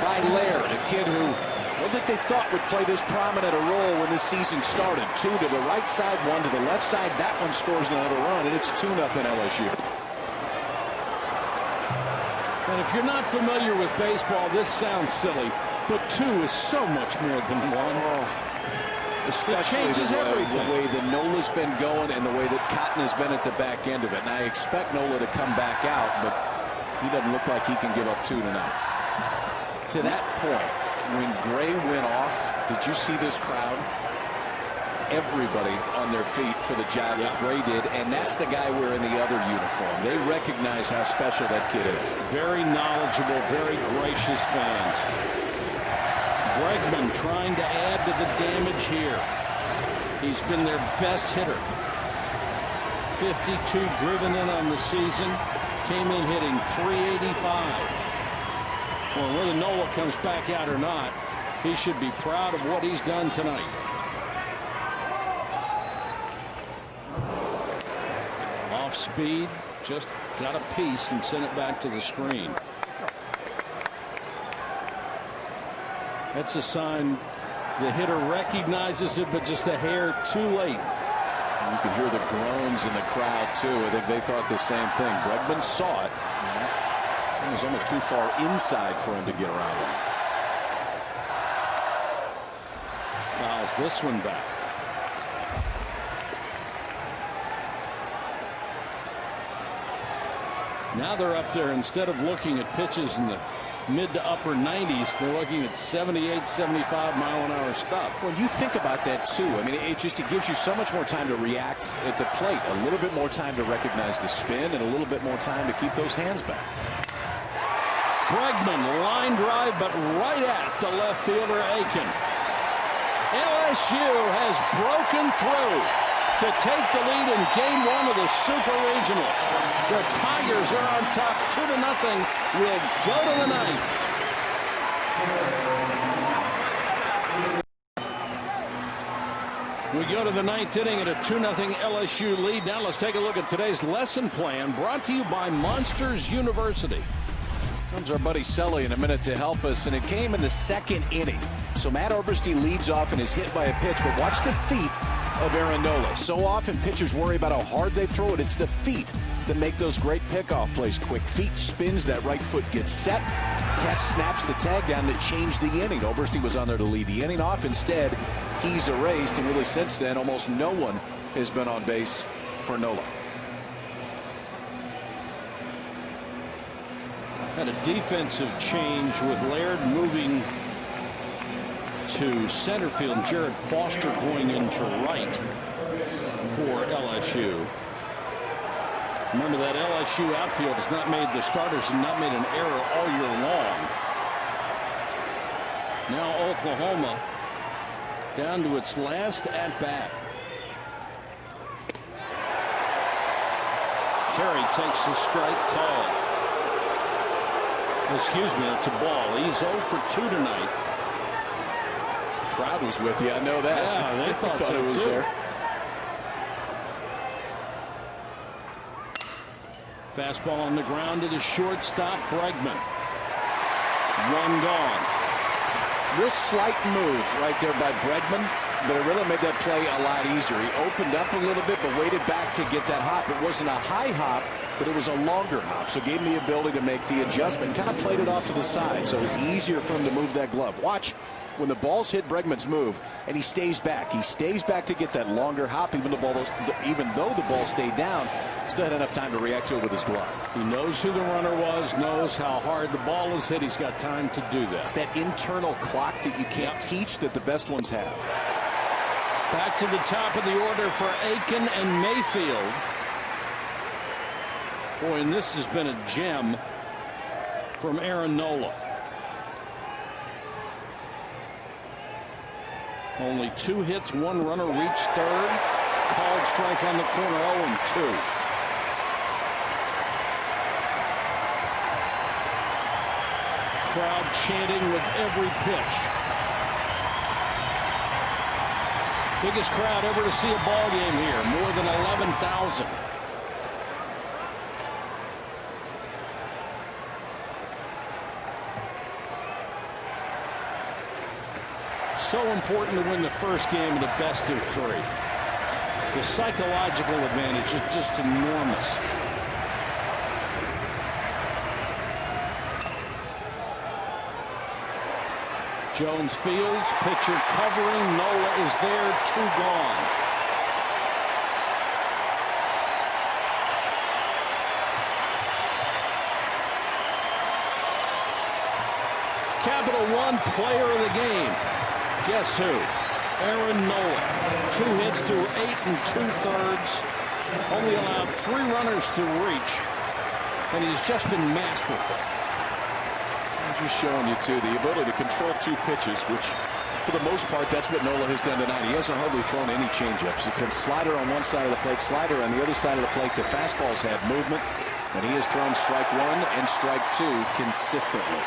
by Laird, a kid who I don't think they thought would play this prominent a role when this season started. 2 to the right side, 1 to the left side. That one scores another run, and it's 2-0 LSU. And if you're not familiar with baseball, this sounds silly, but 2 is so much more than 1. Oh, especially the way that Nola's been going and the way that Cotton has been at the back end of it. And I expect Nola to come back out, but he doesn't look like he can give up 2 tonight. To that point, when Gray went off, did you see this crowd? Everybody on their feet for the job that Gray did, and that's the guy wearing the other uniform. They recognize how special that kid is. Very knowledgeable, very gracious fans. Bregman trying to add to the damage here. He's been their best hitter. 52 driven in on the season. Came in hitting .385. Well, whether Nola comes back out or not, he should be proud of what he's done tonight. Off speed, just got a piece and sent it back to the screen. That's a sign the hitter recognizes it, but just a hair too late. You can hear the groans in the crowd, too. I think they thought the same thing. Bregman saw it. It was almost too far inside for him to get around him. Fouls this one back. Now they're up there, instead of looking at pitches in the mid to upper 90s, they're looking at 78, 75 mile an hour stuff. Well, you think about that too. I mean, it gives you so much more time to react at the plate, a little bit more time to recognize the spin, and a little bit more time to keep those hands back. Bregman, line drive, but right at the left fielder, Aiken. LSU has broken through to take the lead in game 1 of the Super Regionals. The Tigers are on top 2-0. We'll go to the ninth. We go to the 9th inning at a 2-0 LSU lead. Now let's take a look at today's lesson plan, brought to you by Monsters University. Comes our buddy Sully in a minute to help us, and it came in the 2nd inning. So Matt Oberste leads off and is hit by a pitch, but watch the feet of Aaron Nola. So often pitchers worry about how hard they throw it. It's the feet that make those great pickoff plays. Quick feet, spins, that right foot gets set. catch snaps the tag down that changed the inning. Oberste was on there to lead the inning off. Instead, he's erased, and really since then, almost no one has been on base for Nola. And a defensive change with Laird moving to center field. Jared Foster going into right for LSU. Remember that LSU outfield has not made the starters and not made an error all year long. Now Oklahoma down to its last at bat. Carey takes the strike call. Excuse me, it's a ball. He's 0 for 2 tonight. Crowd was with you. I know that. Yeah, they thought so it was too. there. Fastball on the ground to the shortstop, Bregman. One gone. Real slight move right there by Bregman, but it really made that play a lot easier. He opened up a little bit, but waited back to get that hop. It wasn't a high hop, but it was a longer hop, so gave him the ability to make the adjustment. Kind of played it off to the side, so easier for him to move that glove. Watch when the balls hit Bregman's move, and he stays back. He stays back to get that longer hop, even though the ball stayed down. Still had enough time to react to it with his glove. He knows who the runner was, knows how hard the ball is hit. He's got time to do that. It's that internal clock that you can't teach that the best ones have. Back to the top of the order for Aiken and Mayfield. Boy, and this has been a gem from Aaron Nola. Only 2 hits, 1 runner reached third. Called strike on the corner, 0-2. Crowd chanting with every pitch. Biggest crowd ever to see a ball game here, more than 11,000. So important to win the first game of the best of 3. The psychological advantage is just enormous. Jones fields, pitcher covering, Nola is there, 2 gone. Capital One player of the game. Guess who? Aaron Nola. 2 hits through 8 2/3. Only allowed 3 runners to reach. And he's just been masterful. Just showing you, too, the ability to control 2 pitches, which, for the most part, that's what Nola has done tonight. He hasn't hardly thrown any changeups. He put slider on one side of the plate, slider on the other side of the plate. The fastballs have movement, and he has thrown strike 1 and strike 2 consistently.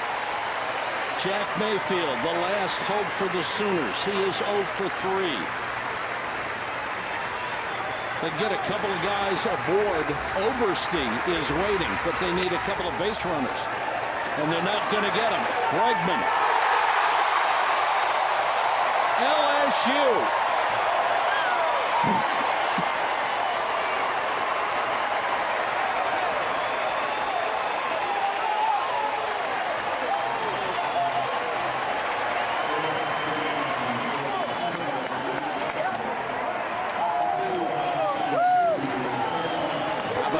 Jack Mayfield, the last hope for the Sooners. He is 0 for 3. They get a couple of guys aboard. Oberste is waiting, but they need a couple of base runners. And they're not going to get him. Bregman. LSU.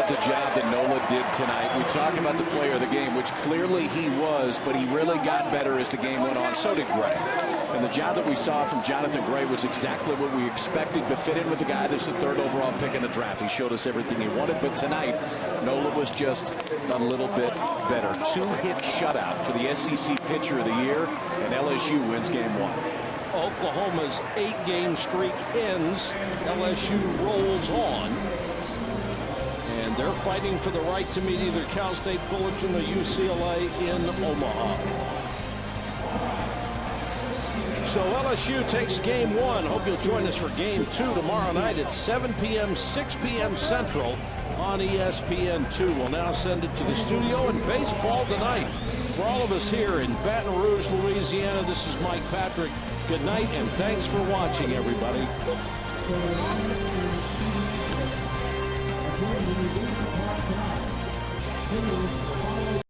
The job that Nola did tonight. We talk about the player of the game, which clearly he was, but he really got better as the game went on. So did Gray. And the job that we saw from Jonathan Gray was exactly what we expected, but fit in with the guy that's the 3rd overall pick in the draft. He showed us everything he wanted, but tonight Nola was just a little bit better. 2-hit shutout for the SEC Pitcher of the Year, and LSU wins game 1. Oklahoma's 8-game streak ends. LSU rolls on. And they're fighting for the right to meet either Cal State Fullerton or UCLA in Omaha. So LSU takes game 1. Hope you'll join us for game 2 tomorrow night at 7 p.m., 6 p.m. Central on ESPN2. We'll now send it to the studio and baseball tonight. For all of us here in Baton Rouge, Louisiana, this is Mike Patrick. Good night and thanks for watching, everybody.